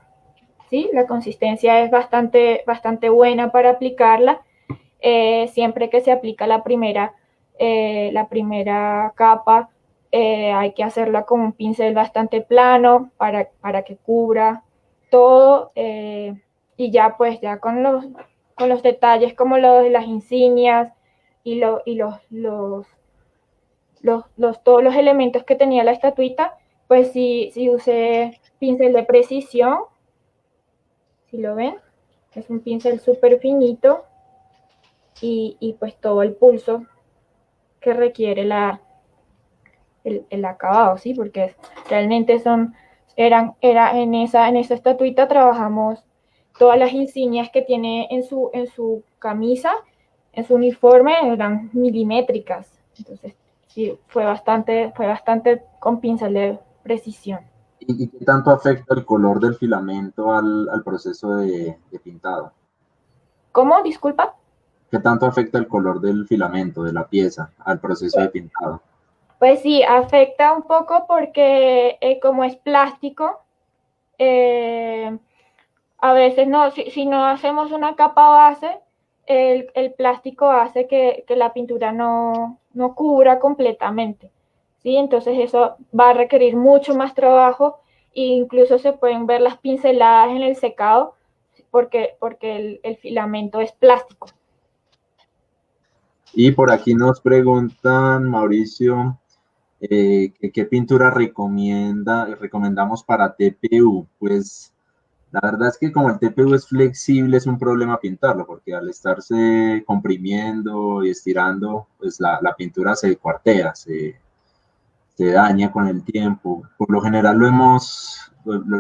S4: bastante buena para aplicarla. Siempre que se aplica la primera capa, hay que hacerla con un pincel bastante plano para que cubra todo, y ya pues ya con los detalles como las insignias y todos los elementos que tenía la estatuita, pues sí usé pincel de precisión, si lo ven, es un pincel súper finito y pues todo el pulso que requiere el acabado, ¿sí? Porque realmente en esa estatuita trabajamos todas las insignias que tiene en su camisa, en su uniforme, eran milimétricas. Entonces, sí, fue bastante con pincel de precisión.
S2: ¿Y qué tanto afecta el color del filamento al proceso de pintado?
S4: ¿Cómo? Disculpa.
S2: ¿Qué tanto afecta el color del filamento, de la pieza, al proceso de pintado?
S4: Pues sí, afecta un poco porque como es plástico, a veces si no hacemos una capa base, el plástico hace que la pintura no cubra completamente, ¿sí? Entonces eso va a requerir mucho más trabajo e incluso se pueden ver las pinceladas en el secado porque el filamento es plástico.
S2: Y por aquí nos preguntan, Mauricio, ¿qué pintura recomendamos para TPU? Pues la verdad es que como el TPU es flexible, es un problema pintarlo, porque al estarse comprimiendo y estirando, pues la pintura se cuartea, se daña con el tiempo. Por lo general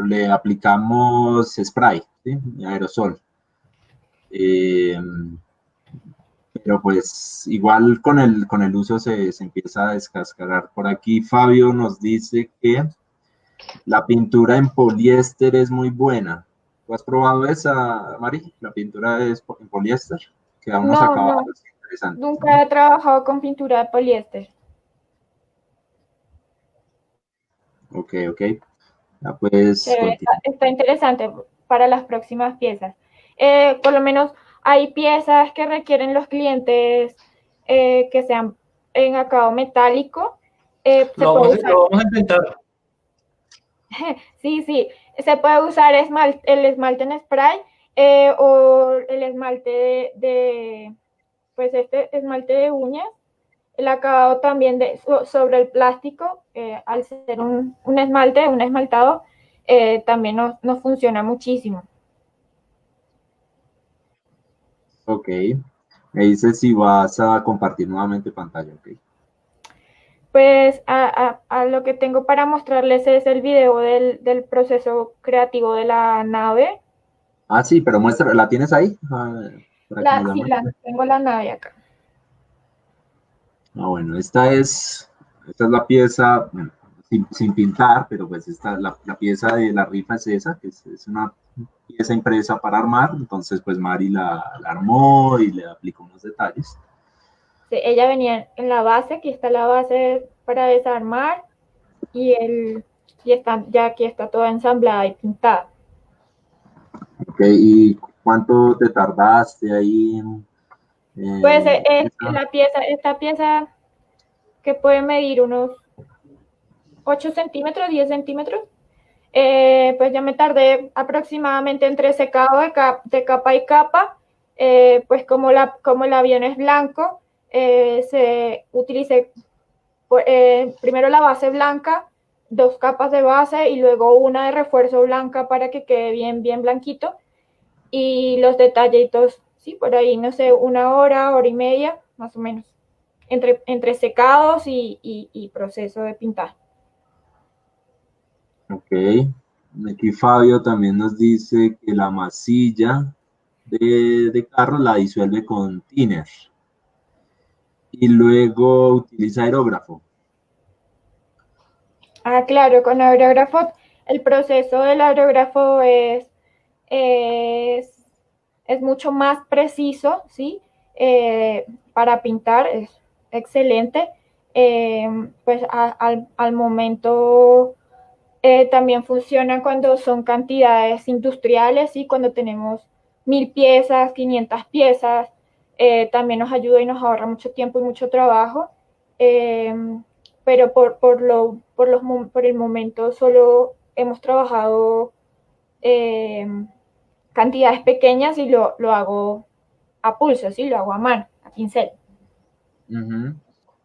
S2: le aplicamos spray, ¿sí? Aerosol. Pero pues igual con el uso se empieza a descascarar. Por aquí Fabio nos dice que la pintura en poliéster es muy buena. ¿Tú has probado esa, Mari? La pintura en poliéster, que da unos
S4: No,
S2: acabados interesantes.
S4: nunca he trabajado con pintura de poliéster.
S2: Ok, ok. Ya pues,
S4: Está interesante para las próximas piezas. Por lo menos hay piezas que requieren los clientes que sean en acabado metálico. Se puede usar.
S3: Lo vamos a intentar.
S4: Sí, sí, se puede usar el esmalte en spray o el esmalte pues este esmalte de uñas. El acabado también sobre el plástico, al ser un esmaltado, también nos funciona muchísimo.
S2: ok. Me dices si vas a compartir nuevamente pantalla, ok.
S4: Pues a lo que tengo para mostrarles es el video del proceso creativo de la nave.
S2: Ah, sí, pero muestra, ¿la tienes ahí? Ah, para que nos la
S4: Sí,
S2: muestres.
S4: tengo la nave acá.
S2: Ah, bueno, esta es la pieza, bueno, sin pintar, pero pues la pieza de la rifa es esa, que es una pieza impresa para armar, entonces pues Mari la armó y le aplicó unos detalles.
S4: Sí, ella venía en la base, aquí está la base para desarmar y ya aquí está toda ensamblada y pintada.
S2: Ok, ¿y cuánto te tardaste ahí?
S4: Pues esta pieza que puede medir unos 8 centímetros, 10 centímetros, pues ya me tardé aproximadamente entre secado de capa y capa, pues como el avión es blanco, utilicé primero la base blanca, 2 capas de base y luego una de refuerzo blanca para que quede bien, bien blanquito. Y los detallitos, sí, por ahí, no sé, 1 hora, hora y media, más o menos, entre secados y proceso de pintar.
S2: Ok, aquí Fabio también nos dice que la masilla de carro la disuelve con thinner y luego utiliza aerógrafo.
S4: Ah, claro, con aerógrafo, el proceso del aerógrafo es, es mucho más preciso, ¿sí? Para pintar es excelente. Pues al momento también funciona cuando son cantidades industriales y cuando tenemos 1000 piezas, 500 piezas, también nos ayuda y nos ahorra mucho tiempo y mucho trabajo. Eh, pero por el momento solo hemos trabajado cantidades pequeñas y lo hago a pulso, ¿sí? Lo hago a mano, a pincel.
S2: Ujú.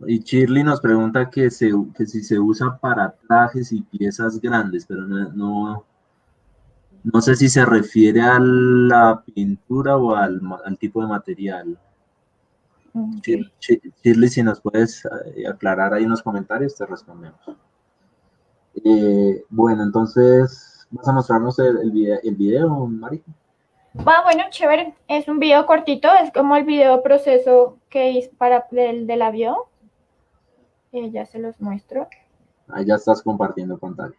S2: Y Shirley nos pregunta que si se usa para trajes y piezas grandes, pero no sé si se refiere a la pintura o al tipo de material.
S4: Okay.
S2: Shirley, si nos puedes aclarar ahí en los comentarios, te respondemos. Bueno, entonces, ¿vas a mostrarnos el video, Mari?
S4: Bueno, chévere. Es un video cortito, es como el video proceso que hice del avión. Ya se los muestro.
S2: Ahí ya estás compartiendo pantalla.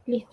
S4: Listo.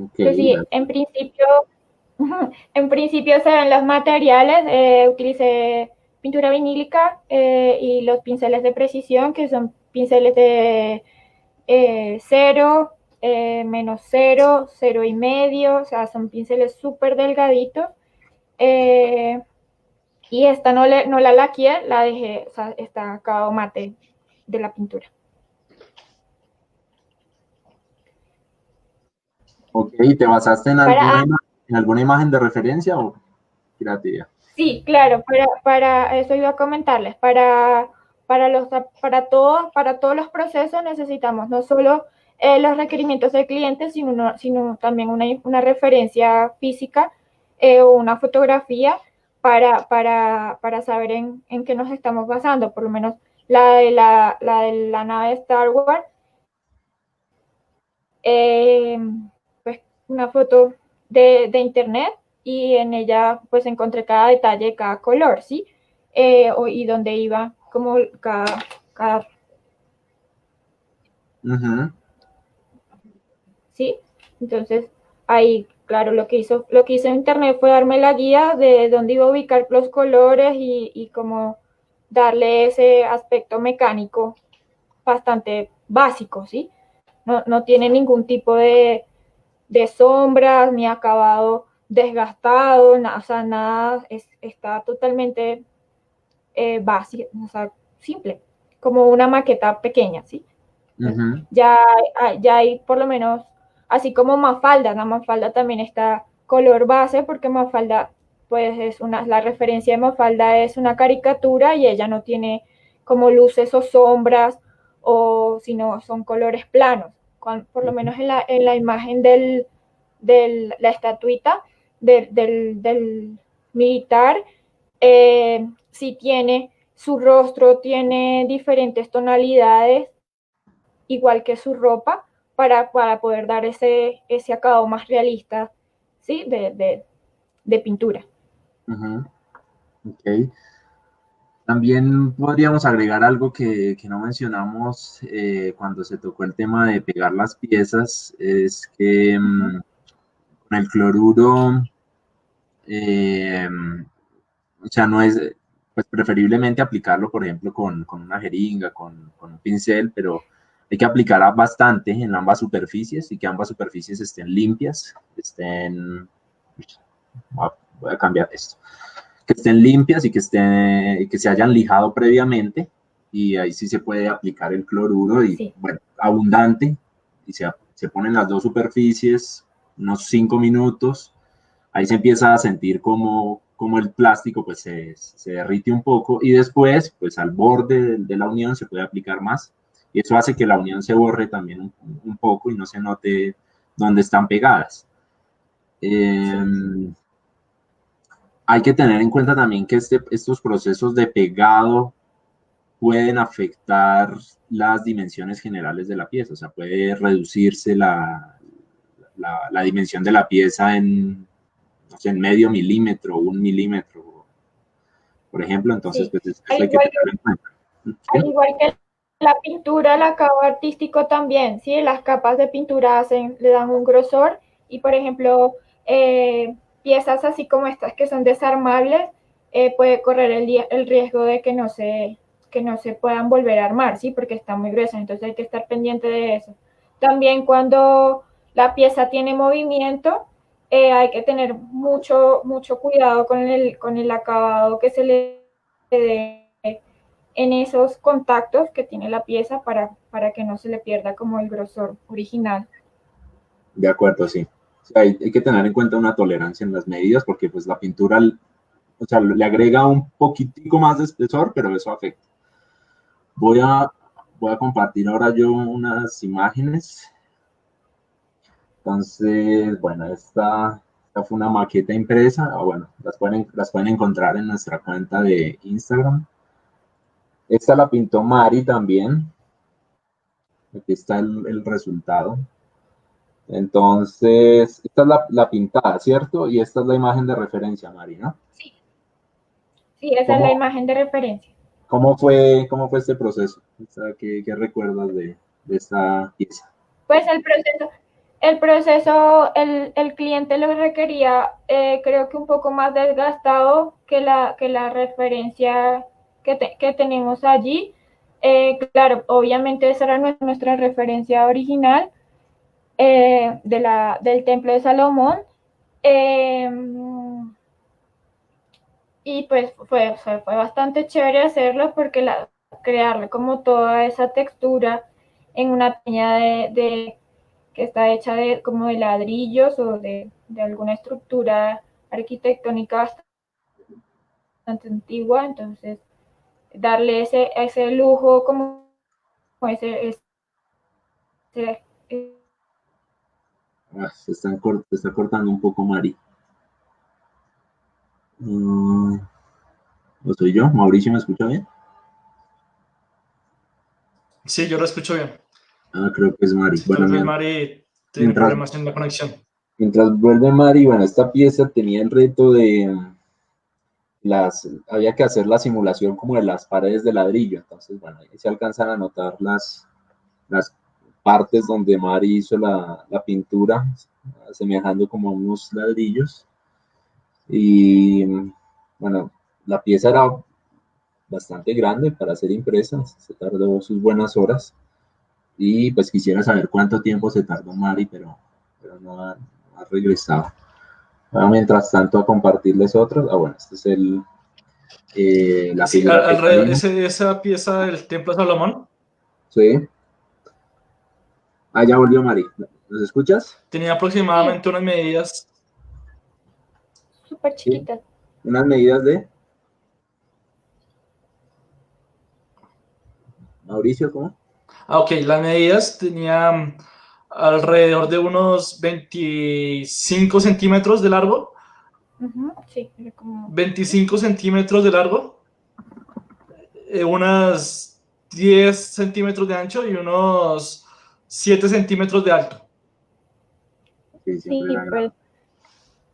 S2: Ok,
S4: Pues sí, en principio se ven los materiales. Utilicé pintura vinílica y los pinceles de precisión, que son pinceles de 0, -0, 0,5, o sea, son pinceles súper delgaditos. Y esta no la laqué, la dejé, o sea, está acabado mate de la pintura.
S2: ok, ¿te basaste en alguna imagen de referencia o creatividad?
S4: Sí, claro, para eso iba a comentarles. para todos los procesos necesitamos no solo los requerimientos del cliente, sino también una referencia física o una fotografía para saber en qué nos estamos basando. Por lo menos la de la nave de Star Wars, pues una foto de internet, y en ella pues encontré cada detalle, cada color, ¿sí? Y dónde iba como cada ¿sí? Entonces, ahí, claro, lo que hizo internet fue darme la guía de dónde iba a ubicar los colores y cómo darle ese aspecto mecánico bastante básico, ¿sí? No tiene ningún tipo de sombras ni acabado desgastado, o sea, nada, está totalmente básico, o sea, simple, como una maqueta pequeña, ¿sí? Ya hay por lo menos, así como Mafalda, la Mafalda también está color base, porque Mafalda, pues la referencia de Mafalda es una caricatura y ella no tiene como luces o sombras, sino son colores planos. Por lo menos en la imagen de la estatuita del militar, sí tiene su rostro, tiene diferentes tonalidades, igual que su ropa, para poder dar ese acabado más realista, ¿sí? de pintura.
S2: Ok. También podríamos agregar algo que no mencionamos cuando se tocó el tema de pegar las piezas, es que con el cloruro, o sea, no es, pues preferiblemente aplicarlo, por ejemplo, con una jeringa, con un pincel, pero hay que aplicar bastante en ambas superficies y que ambas superficies estén limpias, voy a cambiar esto, que estén limpias y que se hayan lijado previamente, y ahí sí se puede aplicar el cloruro y,
S4: sí,
S2: bueno, abundante, y se ponen las dos superficies unos 5 minutos. Ahí se empieza a sentir como el plástico pues se derrite un poco, y después pues al borde de la unión se puede aplicar más, y eso hace que la unión se borre también un poco y no se note dónde están pegadas.
S4: sí.
S2: Hay que tener en cuenta también que estos procesos de pegado pueden afectar las dimensiones generales de la pieza, o sea, puede reducirse la dimensión de la pieza en, no sé, en medio milímetro, 1 milímetro, por ejemplo. Entonces,
S4: Sí.
S2: pues eso hay que tenerlo en cuenta.
S4: Al igual que la pintura, el acabado artístico también, ¿sí? Las capas de pintura le dan un grosor, y por ejemplo, piezas así como estas que son desarmables, puede correr el riesgo de que no se puedan volver a armar, ¿sí? Porque están muy gruesas, entonces hay que estar pendiente de eso. También cuando la pieza tiene movimiento, hay que tener mucho cuidado con el acabado que se le dé en esos contactos que tiene la pieza, para que no se le pierda como el grosor original.
S2: De acuerdo, sí. O sea, hay que tener en cuenta una tolerancia en las medidas, porque pues la pintura, o sea, le agrega un poquitico más de espesor, pero eso afecta. Voy a compartir ahora yo unas imágenes. Entonces, bueno, esta fue una maqueta impresa. Bueno, las pueden encontrar en nuestra cuenta de Instagram. Esta la pintó Mari también. Aquí está el resultado. Entonces, esta es la pintada, ¿cierto? Y esta es la imagen de referencia, Mari, ¿no?
S4: Sí, sí, esa es la imagen de referencia.
S2: ¿Cómo fue este proceso? ¿Qué recuerdas de esta pieza?
S4: Pues el cliente lo requería, creo que un poco más desgastado que la referencia que tenemos allí. Claro, obviamente esa era nuestra referencia original, del Templo de Salomón. Y pues fue bastante chévere hacerlo, porque crearle como toda esa textura en una peña que está hecha como de ladrillos o de alguna estructura arquitectónica bastante antigua. Entonces darle ese lujo, como ese
S2: Se está cortando un poco, Mari. ¿O soy yo? ¿Mauricio me escucha bien?
S3: Sí, yo lo escucho bien.
S2: Creo que es Mari.
S3: Sí,
S2: Bueno,
S3: tal vez Mari tiene
S2: mientras,
S3: problemas en la conexión.
S2: mientras vuelve Mari, bueno, esta pieza tenía el reto de había que hacer la simulación como de las paredes de ladrillo. Entonces, bueno, ahí se alcanzan a notar las partes donde Mari hizo la pintura, asemejando como unos ladrillos. Y bueno, la pieza era bastante grande para ser impresa, se tardó sus buenas horas. Y pues quisiera saber cuánto tiempo se tardó Mari, pero no ha regresado. Mientras tanto, a compartirles otros. Bueno, este es la
S3: Sí,
S2: figura que está ahí.
S3: esa pieza del Templo de Salomón
S2: Sí. Ya volvió Mari. ¿Nos escuchas?
S3: tenía
S4: sí,
S3: aproximadamente unas medidas.
S4: súper
S2: Sí.
S4: chiquitas.
S2: Unas medidas de Mauricio, ¿cómo?
S3: Ok, las medidas tenían alrededor de unos 25 centímetros de largo,
S4: Sí, era como
S3: 25 centímetros de largo, unas 10 centímetros de ancho y unos 7 centímetros de alto.
S2: Sí, siempre era
S4: sí, pues
S2: grande.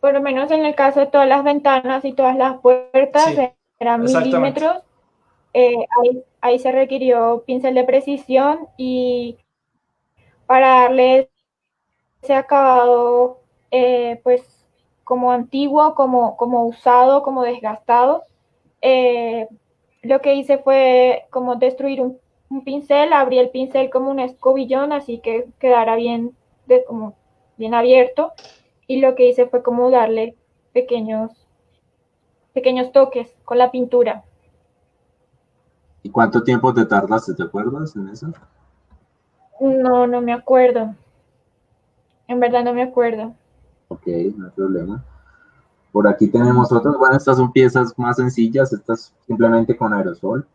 S4: por lo menos en el caso de todas las ventanas y todas las puertas
S3: Sí,
S4: eran
S3: exactamente.
S4: milímetros. Ahí se requirió pincel de precisión y para darle ese acabado, pues como antiguo, como usado, como desgastado, eh, lo que hice fue como destruir un pincel, abrí el pincel como un escobillón, así que quedara como bien abierto, y lo que hice fue como darle pequeños toques con la pintura.
S2: ¿Y cuánto tiempo te tardaste? ¿Te acuerdas en eso?
S4: No, no me acuerdo. En verdad no me acuerdo.
S2: Ok, no hay problema. Por aquí tenemos otras. Bueno, estas son piezas más sencillas. Estas simplemente con aerosol.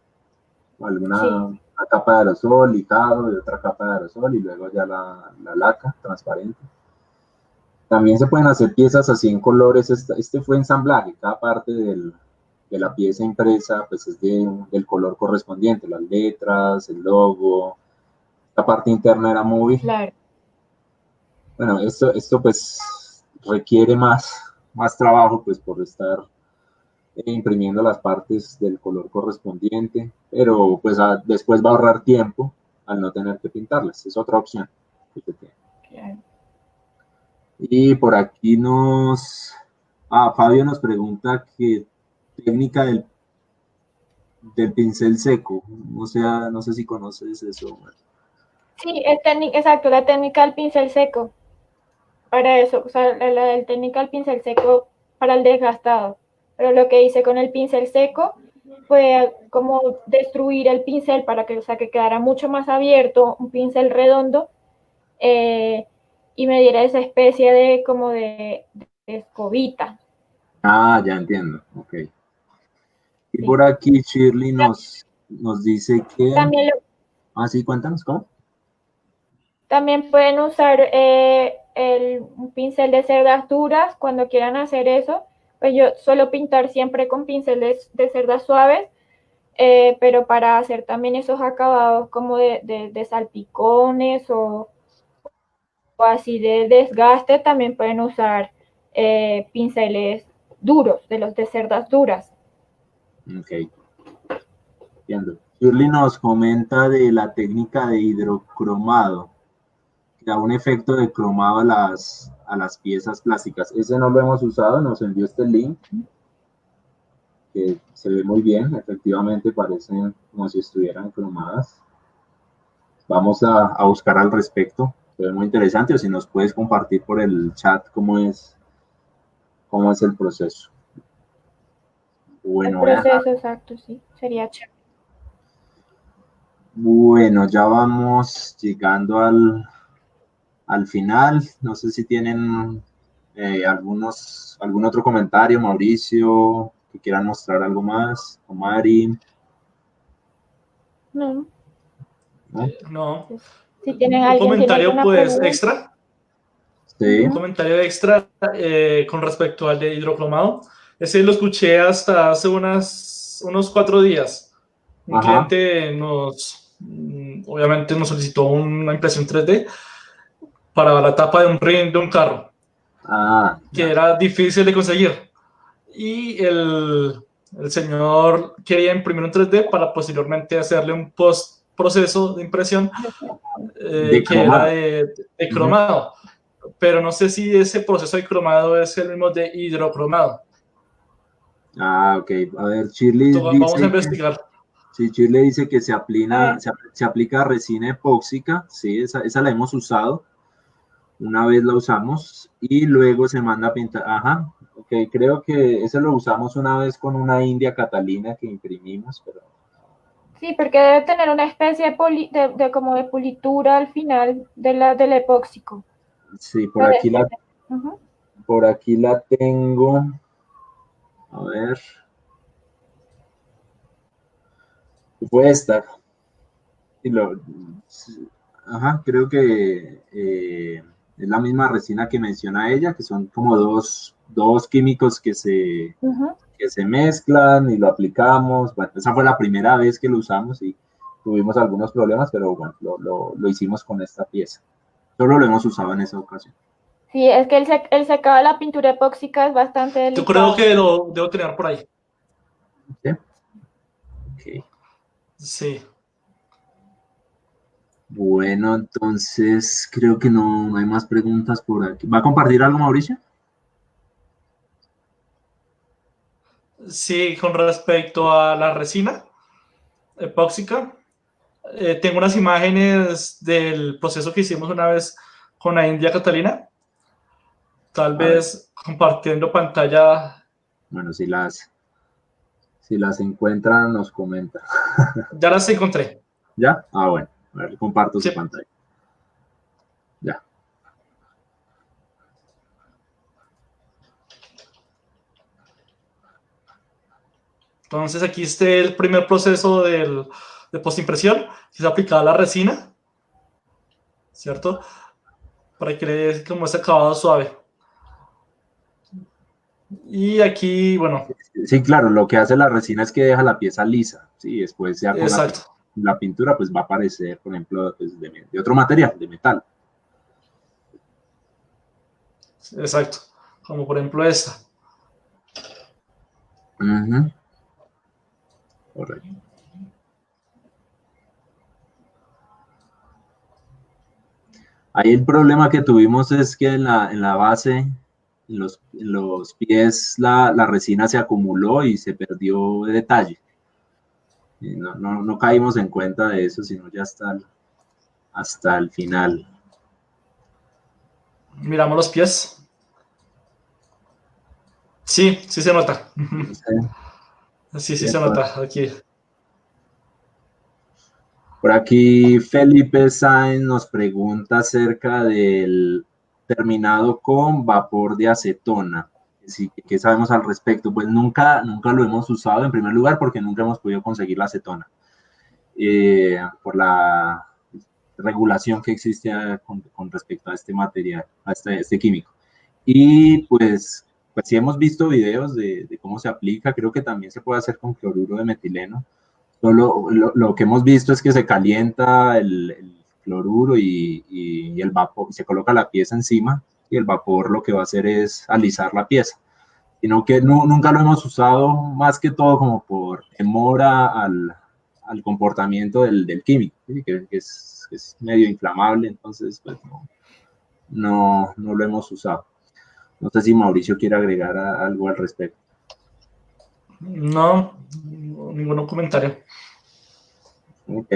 S4: Sí,
S2: Una capa de aerosol, lijado y otra capa de aerosol y luego ya la laca transparente. También se pueden hacer piezas así en colores. Este fue ensamblaje. Cada parte de la pieza impresa pues es del color correspondiente. Las letras, el logo. La parte interna era móvil.
S4: claro.
S2: Bueno, esto pues requiere más trabajo pues por estar imprimiendo las partes del color correspondiente, pero pues después va a ahorrar tiempo al no tener que pintarlas. Es otra opción que se tiene.
S4: Claro.
S2: Y por aquí Fabio nos pregunta qué técnica del pincel seco. O sea, no sé si conoces eso.
S4: Sí, exacto, la técnica del pincel seco. Para eso, o sea, la del técnica del pincel seco para el desgastado. Pero lo que hice con el pincel seco fue como destruir el pincel para que, o sea, que quedara mucho más abierto, un pincel redondo, eh, y me diera esa especie de como de escobita.
S2: Ya entiendo. Ok. Y
S4: Sí.
S2: por aquí Shirley nos dice que...
S4: También,
S2: Sí, cuéntanos, ¿cómo?
S4: también pueden usar un pincel de cerdas duras cuando quieran hacer eso. Pues yo suelo pintar siempre con pinceles de cerdas suaves, pero para hacer también esos acabados como de salpicones o así de desgaste, también pueden usar pinceles duros, de los de cerdas duras.
S2: Ok, entiendo. Shirley nos comenta de la técnica de hidrocromado, que da un efecto de cromado a las piezas plásticas. Ese no lo hemos usado, nos envió este link, que se ve muy bien, efectivamente parecen como si estuvieran cromadas. Vamos a buscar al respecto, se ve muy interesante, o si nos puedes compartir por el chat cómo es el proceso.
S4: El
S2: Bueno,
S4: proceso exacto, sí, sería chévere.
S2: bueno, ya vamos llegando al final. No sé si tienen algún otro comentario, Mauricio, que quieran mostrar algo más, o Mari.
S4: No.
S2: ¿no?
S3: No.
S4: Si tienen
S3: Un
S4: alguien tiene
S3: comentario,
S4: alguna
S3: pues,
S4: pregunta.
S3: extra.
S2: Sí.
S3: Un comentario extra con respecto al de hidrocromado. Ese lo escuché hasta hace unos 4 días. Un
S2: Ajá.
S3: cliente obviamente nos solicitó una impresión 3D para la tapa de un ring de un carro,
S2: Ah,
S3: que
S2: ya.
S3: era difícil de conseguir. Y el señor quería imprimir un 3D para posteriormente hacerle un proceso de impresión
S2: De
S3: que era
S2: cromado.
S3: de
S2: Ujú.
S3: cromado. Pero no sé si ese proceso de cromado es el mismo de hidrocromado.
S2: Ah, ok. A ver, Shirley
S3: Vamos a
S2: dice que,
S3: investigar.
S2: sí, Shirley dice que
S4: A ver,
S2: se aplica resina epóxica, sí, esa la hemos usado, una vez la usamos y luego se manda a pintar, ajá, ok, creo que ese lo usamos una vez con una India Catalina que imprimimos, pero
S4: sí, porque debe tener una especie de como de pulitura al final del epóxico.
S2: sí,
S4: Parece. Ujú.
S2: por aquí la tengo, a ver, fue esta, y sí, ajá, creo que es la misma resina que menciona ella, que son como dos químicos
S4: Ujú.
S2: que se mezclan y lo aplicamos. Bueno, esa fue la primera vez que lo usamos y tuvimos algunos problemas, pero bueno, lo hicimos con esta pieza. Solo lo hemos usado en esa ocasión.
S4: Sí, es que el secado de la pintura epóxica es bastante
S3: Yo creo
S4: delicado.
S3: que lo debo tener por ahí.
S2: ¿Sí? Ok.
S3: Sí.
S2: Bueno, entonces creo que no hay más preguntas por aquí. ¿Va a compartir algo, Mauricio?
S3: Sí, con respecto a la resina epóxica, tengo unas imágenes del proceso que hicimos una vez con la India Catalina. Tal
S2: A ver,
S3: vez compartiendo pantalla.
S2: bueno, si las encuentran, nos comenta.
S3: Ya las encontré.
S2: ¿Ya? Ah, bueno, a ver, comparto
S3: Sí.
S2: su pantalla. Ya.
S3: Entonces aquí está el primer proceso de postimpresión, que es aplicar la resina, ¿cierto? Para que le dé como ese acabado suave. Y aquí, bueno,
S2: Sí, claro, lo que hace la resina es que deja la pieza lisa, ¿sí? Después ya con
S3: exacto,
S2: la pintura pues va a aparecer, por ejemplo, pues, de otro material, de metal.
S3: exacto. Como por ejemplo esta.
S2: Ujú, correcto. Ahí el problema que tuvimos es que en la base, en los pies, la resina se acumuló y se perdió de detalle. Y no caímos en cuenta de eso, sino ya hasta el final.
S3: Miramos los pies. Sí, sí se nota.
S2: No sé,
S3: Sí, sí se
S2: epa.
S3: nota aquí.
S2: Por aquí Felipe Sáenz nos pregunta acerca del terminado con vapor de acetona. Sí, ¿qué sabemos al respecto? Pues nunca lo hemos usado en primer lugar porque nunca hemos podido conseguir la acetona por la regulación que existe con respecto a este material, a este químico. Y pues sí hemos visto videos de cómo se aplica, creo que también se puede hacer con cloruro de metileno. Solo lo que hemos visto es que se calienta el cloruro y el vapor, se coloca la pieza encima y el vapor lo que va a hacer es alisar la pieza. Sino que nunca lo hemos usado más que todo como por temor al comportamiento del químico, ¿sí? Que es medio inflamable, entonces pues no lo hemos usado. No sé si Mauricio quiere agregar algo al respecto.
S3: No, ningún comentario.
S2: Ok.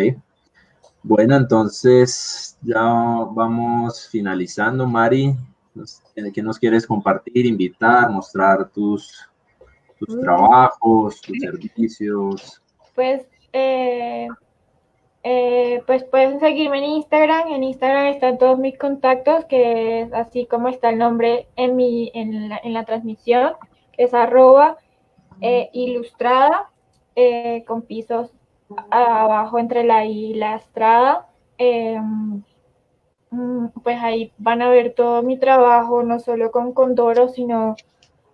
S2: Bueno, entonces ya vamos finalizando. Mari, ¿qué nos quieres compartir, invitar, mostrar tus
S4: Mm,
S2: trabajos, tus servicios?
S4: Pues, pues pueden seguirme en Instagram. En Instagram están todos mis contactos, que es así como está el nombre en la transmisión, que es @ilustrada con pisos abajo entre la I y la Estrada. Pues ahí van a ver todo mi trabajo, no solo con Condoro, sino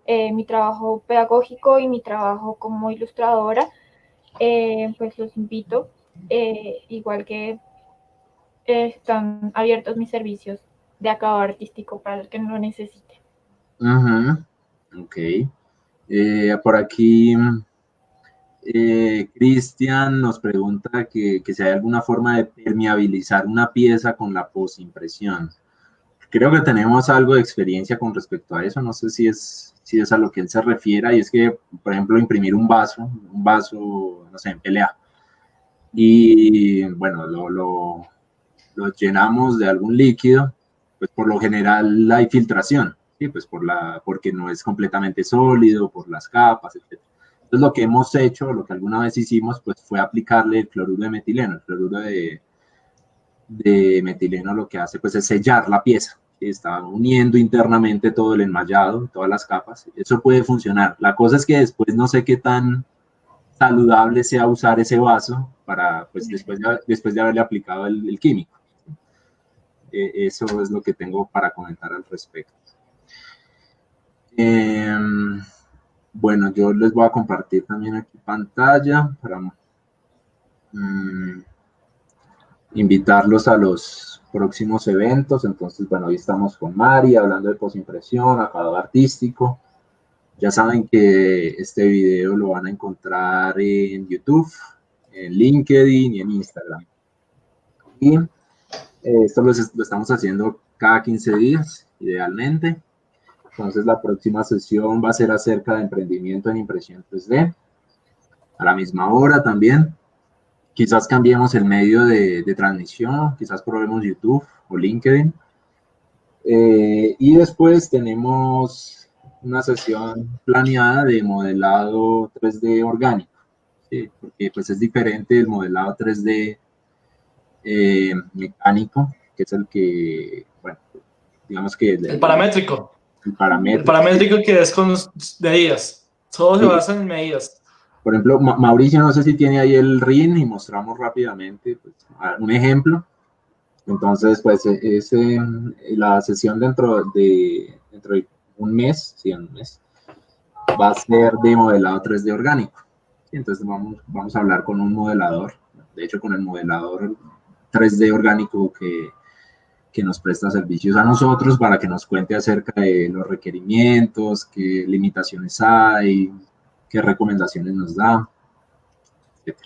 S4: mi trabajo pedagógico y mi trabajo como ilustradora. Pues los invito, igual que están abiertos mis servicios de acabado artístico para el que no lo necesite.
S2: Ok. Por aquí, Cristian nos pregunta que si hay alguna forma de permeabilizar una pieza con la posimpresión. Creo que tenemos algo de experiencia con respecto a eso, no sé si es a lo que él se refiere, y es que, por ejemplo, imprimir un vaso, no sé, en PLA, y bueno, lo llenamos de algún líquido, pues por lo general hay filtración, ¿sí? Pues porque no es completamente sólido, por las capas, etc. Entonces lo que hemos hecho, lo que alguna vez hicimos, pues fue aplicarle el cloruro de metileno. El cloruro de metileno lo que hace pues es sellar la pieza, ¿sí? Está uniendo internamente todo el enmallado, todas las capas. Eso puede funcionar. La cosa es que después no sé qué tan saludable sea usar ese vaso para, pues después de haberle aplicado el químico. Eso es lo que tengo para comentar al respecto. Bueno, yo les voy a compartir también aquí pantalla para invitarlos a los próximos eventos. Entonces, bueno, hoy estamos con Mari hablando de posimpresión, acabado artístico. Ya saben que este video lo van a encontrar en YouTube, en LinkedIn y en Instagram. Y esto lo estamos haciendo cada 15 días, idealmente. Entonces, la próxima sesión va a ser acerca de emprendimiento en impresión 3D, a la misma hora también. Quizás cambiemos el medio de transmisión, quizás probemos YouTube o LinkedIn. Y después tenemos una sesión planeada de modelado 3D orgánico, ¿sí? Porque pues es diferente el modelado 3D mecánico, que es el que, bueno, digamos que
S3: el paramétrico.
S2: El paramétrico.
S3: El paramétrico que es con medidas. Todo se basa en medidas.
S2: Por ejemplo, Mauricio, no sé si tiene ahí el RIN y mostramos rápidamente pues, un ejemplo. Entonces, pues, la sesión dentro de un mes, sí, en un mes, va a ser de modelado 3D orgánico. Entonces, vamos a hablar con un modelador, de hecho, con el modelador 3D orgánico que nos presta servicios a nosotros para que nos cuente acerca de los requerimientos, qué limitaciones hay, qué recomendaciones nos da, etc.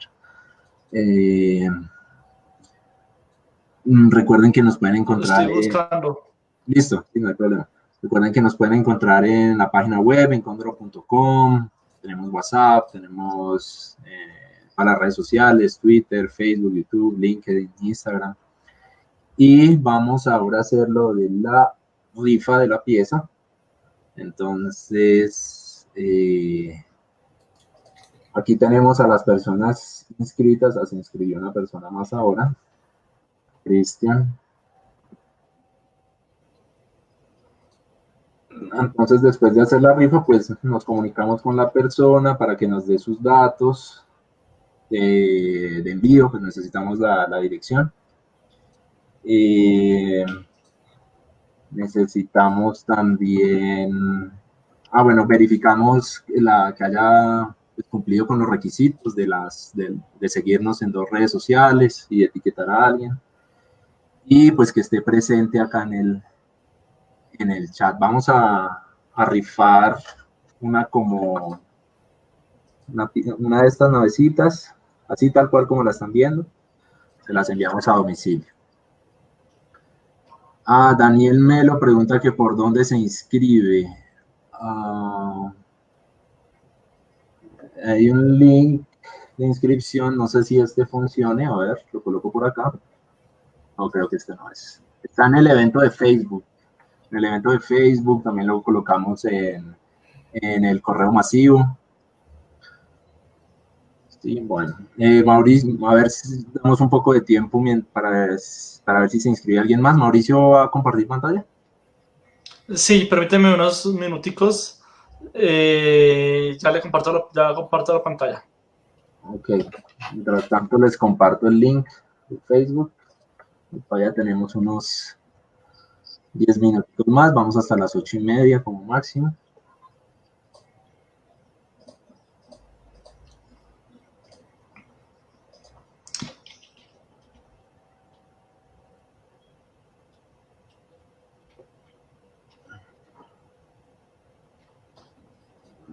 S2: Recuerden que nos pueden encontrar.
S3: Lo estoy buscando.
S2: Listo, sí, no hay problema. Recuerden que nos pueden encontrar en la página web, en condoro.com. Tenemos WhatsApp, tenemos para las redes sociales, Twitter, Facebook, YouTube, LinkedIn, Instagram. Y vamos ahora a hacer lo de la rifa de la pieza. Entonces, aquí tenemos a las personas inscritas. Se inscribió una persona más ahora. Cristian. Entonces, después de hacer la rifa, pues nos comunicamos con la persona para que nos dé sus datos de envío, pues necesitamos la dirección. Necesitamos también, bueno, verificamos que haya cumplido con los requisitos de seguirnos en 2 redes sociales y etiquetar a alguien. Y pues que esté presente acá en el chat. Vamos a rifar una de estas navecitas, así tal cual como la están viendo. Se las enviamos a domicilio. Daniel Melo pregunta que por dónde se inscribe. Hay un link de inscripción, no sé si este funcione. A ver, lo coloco por acá. No, creo que este no es. Está en el evento de Facebook. En el evento de Facebook también lo colocamos en el correo masivo. Sí, bueno. Mauricio, a ver si damos un poco de tiempo para ver si se inscribe alguien más. Mauricio, ¿va a compartir pantalla?
S3: Sí, permíteme unos minuticos. Ya comparto la pantalla.
S2: Ok, mientras tanto les comparto el link de Facebook. Todavía tenemos unos 10 minutos más, vamos hasta las 8:30 como máximo.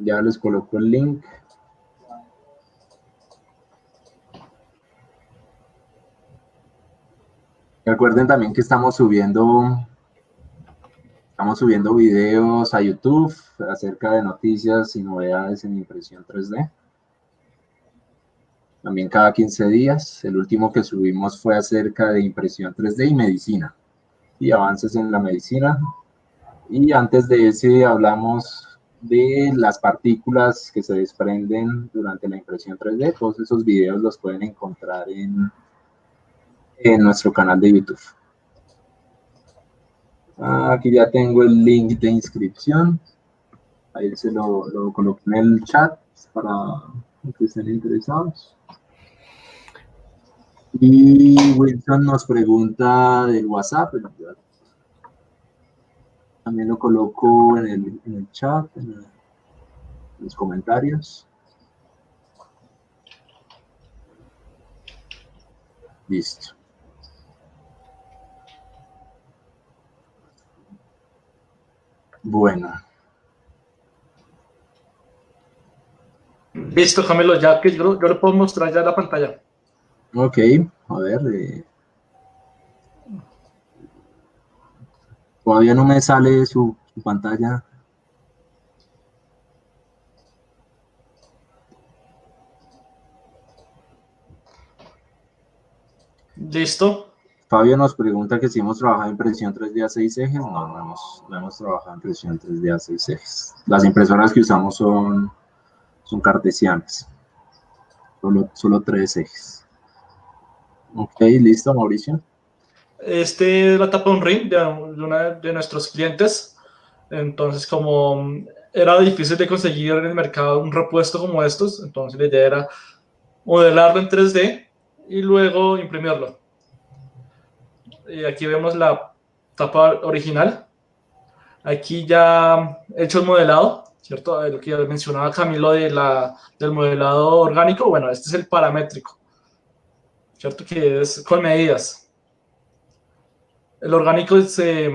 S2: Ya les coloco el link. Recuerden también que estamos subiendo videos a YouTube acerca de noticias y novedades en impresión 3D. También cada 15 días. El último que subimos fue acerca de impresión 3D y medicina y avances en la medicina. Y antes de ese hablamos de las partículas que se desprenden durante la impresión 3D. Todos esos videos los pueden encontrar en nuestro canal de YouTube. Aquí ya tengo el link de inscripción. Ahí se lo coloqué en el chat para los que estén interesados. Y Wilson nos pregunta del WhatsApp. También lo coloco en el chat, en los comentarios. Listo. Bueno.
S3: Listo, Camilo, ya que yo le puedo mostrar ya la pantalla.
S2: Ok, a ver. Todavía no me sale su pantalla.
S3: Listo.
S2: Fabio nos pregunta que si hemos trabajado en impresión 3D a 6 ejes. No hemos trabajado en impresión 3D a 6 ejes. Las impresoras que usamos son cartesianas. Solo 3 ejes. Ok, listo, Mauricio.
S3: Este es la tapa de un ring de una de nuestros clientes. Entonces, como era difícil de conseguir en el mercado un repuesto como estos, entonces la idea era modelarlo en 3D y luego imprimirlo. Y aquí vemos la tapa original. Aquí ya he hecho el modelado, ¿cierto? Lo que mencionaba Camilo del modelado orgánico. Bueno, este es el paramétrico, ¿cierto? Que es con medidas. El orgánico se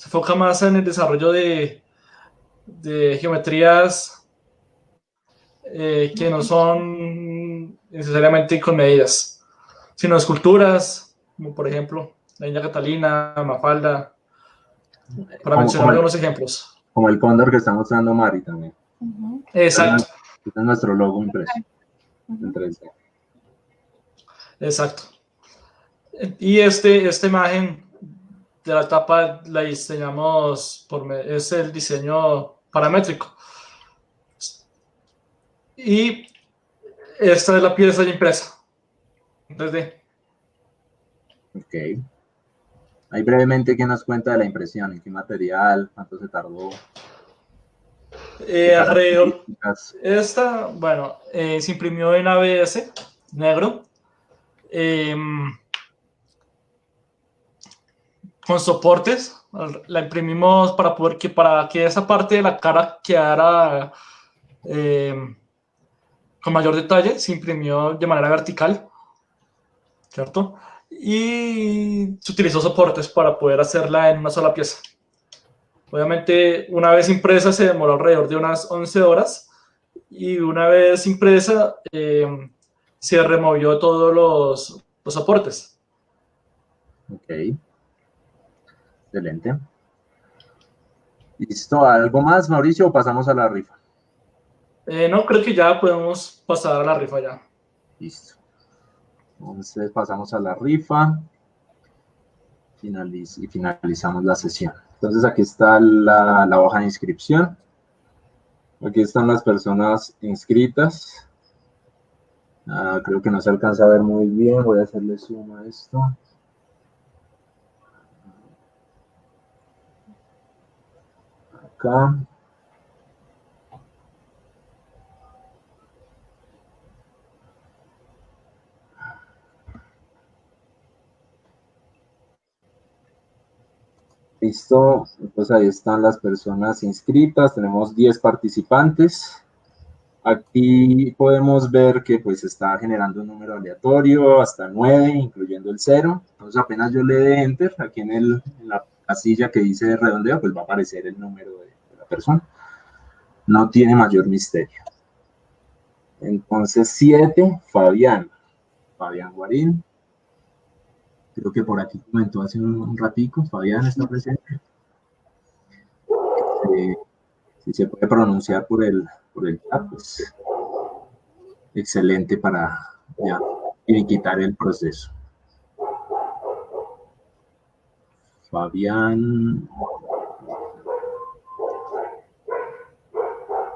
S3: enfoca más en el desarrollo de geometrías que no son necesariamente con medidas, sino esculturas, como por ejemplo la Niña Catalina, Mafalda, para mencionar algunos ejemplos.
S2: Como el cóndor que está mostrando Mari también.
S3: Exacto.
S2: Este es nuestro logo impreso en 3D.
S3: Exacto. Y esta imagen de la tapa la diseñamos es el diseño paramétrico. Y esta es la pieza ya impresa. Desde.
S2: Ok. Ahí brevemente, ¿qué nos cuenta de la impresión? ¿En qué material? ¿Cuánto se tardó?
S3: Alrededor. Esta, bueno, se imprimió en ABS negro. Con soportes. La imprimimos para que esa parte de la cara quedara con mayor detalle. Se imprimió de manera vertical, ¿cierto? Y se utilizó soportes para poder hacerla en una sola pieza. Obviamente, una vez impresa se demoró alrededor de unas 11 horas y una vez impresa se removió todos los soportes.
S2: Ok. Excelente. ¿Listo? ¿Algo más, Mauricio, o pasamos a la rifa?
S3: No, creo que ya podemos pasar a la rifa ya.
S2: Listo. Entonces pasamos a la rifa y finalizamos la sesión. Entonces aquí está la hoja de inscripción. Aquí están las personas inscritas. Creo que no se alcanza a ver muy bien. Voy a hacerle zoom a esto. Acá. Listo, pues ahí están las personas inscritas, tenemos 10 participantes. Aquí podemos ver que pues está generando un número aleatorio hasta 9, incluyendo el 0. Entonces apenas yo le dé Enter, aquí en la casilla que dice redondeo, pues va a aparecer el número de la persona. No tiene mayor misterio. Entonces 7, Fabián Guarín. Creo que por aquí comentó hace un ratico, Fabián está presente. Si se puede pronunciar por el chat, pues excelente para ya quitar el proceso. Fabián.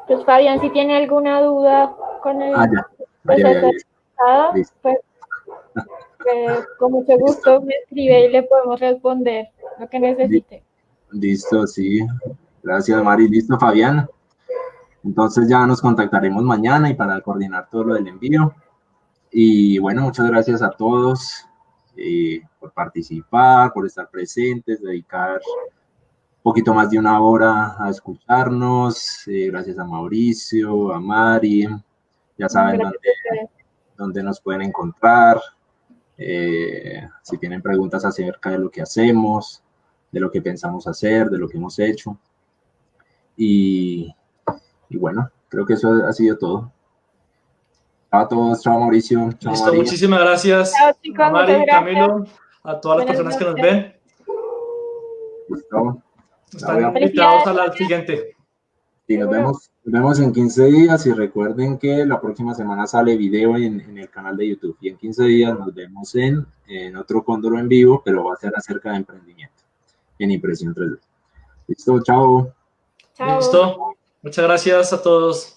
S4: Pues Fabián, si tiene alguna duda con el proceso, pues con mucho gusto me escribe y le podemos responder lo que necesite.
S2: Listo, sí. Gracias, Mari. Listo, Fabián. Entonces ya nos contactaremos mañana y para coordinar todo lo del envío. Y bueno, muchas gracias a todos por participar, por estar presentes, dedicar un poquito más de una hora a escucharnos. Gracias a Mauricio, a Mari. Ya saben dónde nos pueden encontrar. Si tienen preguntas acerca de lo que hacemos, de lo que pensamos hacer, de lo que hemos hecho. Y bueno, creo que eso ha sido todo. Chao a todos, chao Mauricio. Chao,
S3: listo,
S2: Mari.
S3: muchísimas gracias.
S4: Chao, chicos,
S3: a Mari,
S4: muchas gracias.
S3: Camilo, a todas las personas que nos ven.
S2: Listo.
S3: Están invitados a la siguiente.
S2: Sí, nos vemos en 15 días y recuerden que la próxima semana sale video en el canal de YouTube y en 15 días nos vemos en otro Cóndor en vivo, pero va a ser acerca de emprendimiento en impresión 3D. Listo, chao.
S3: Listo, muchas gracias a todos.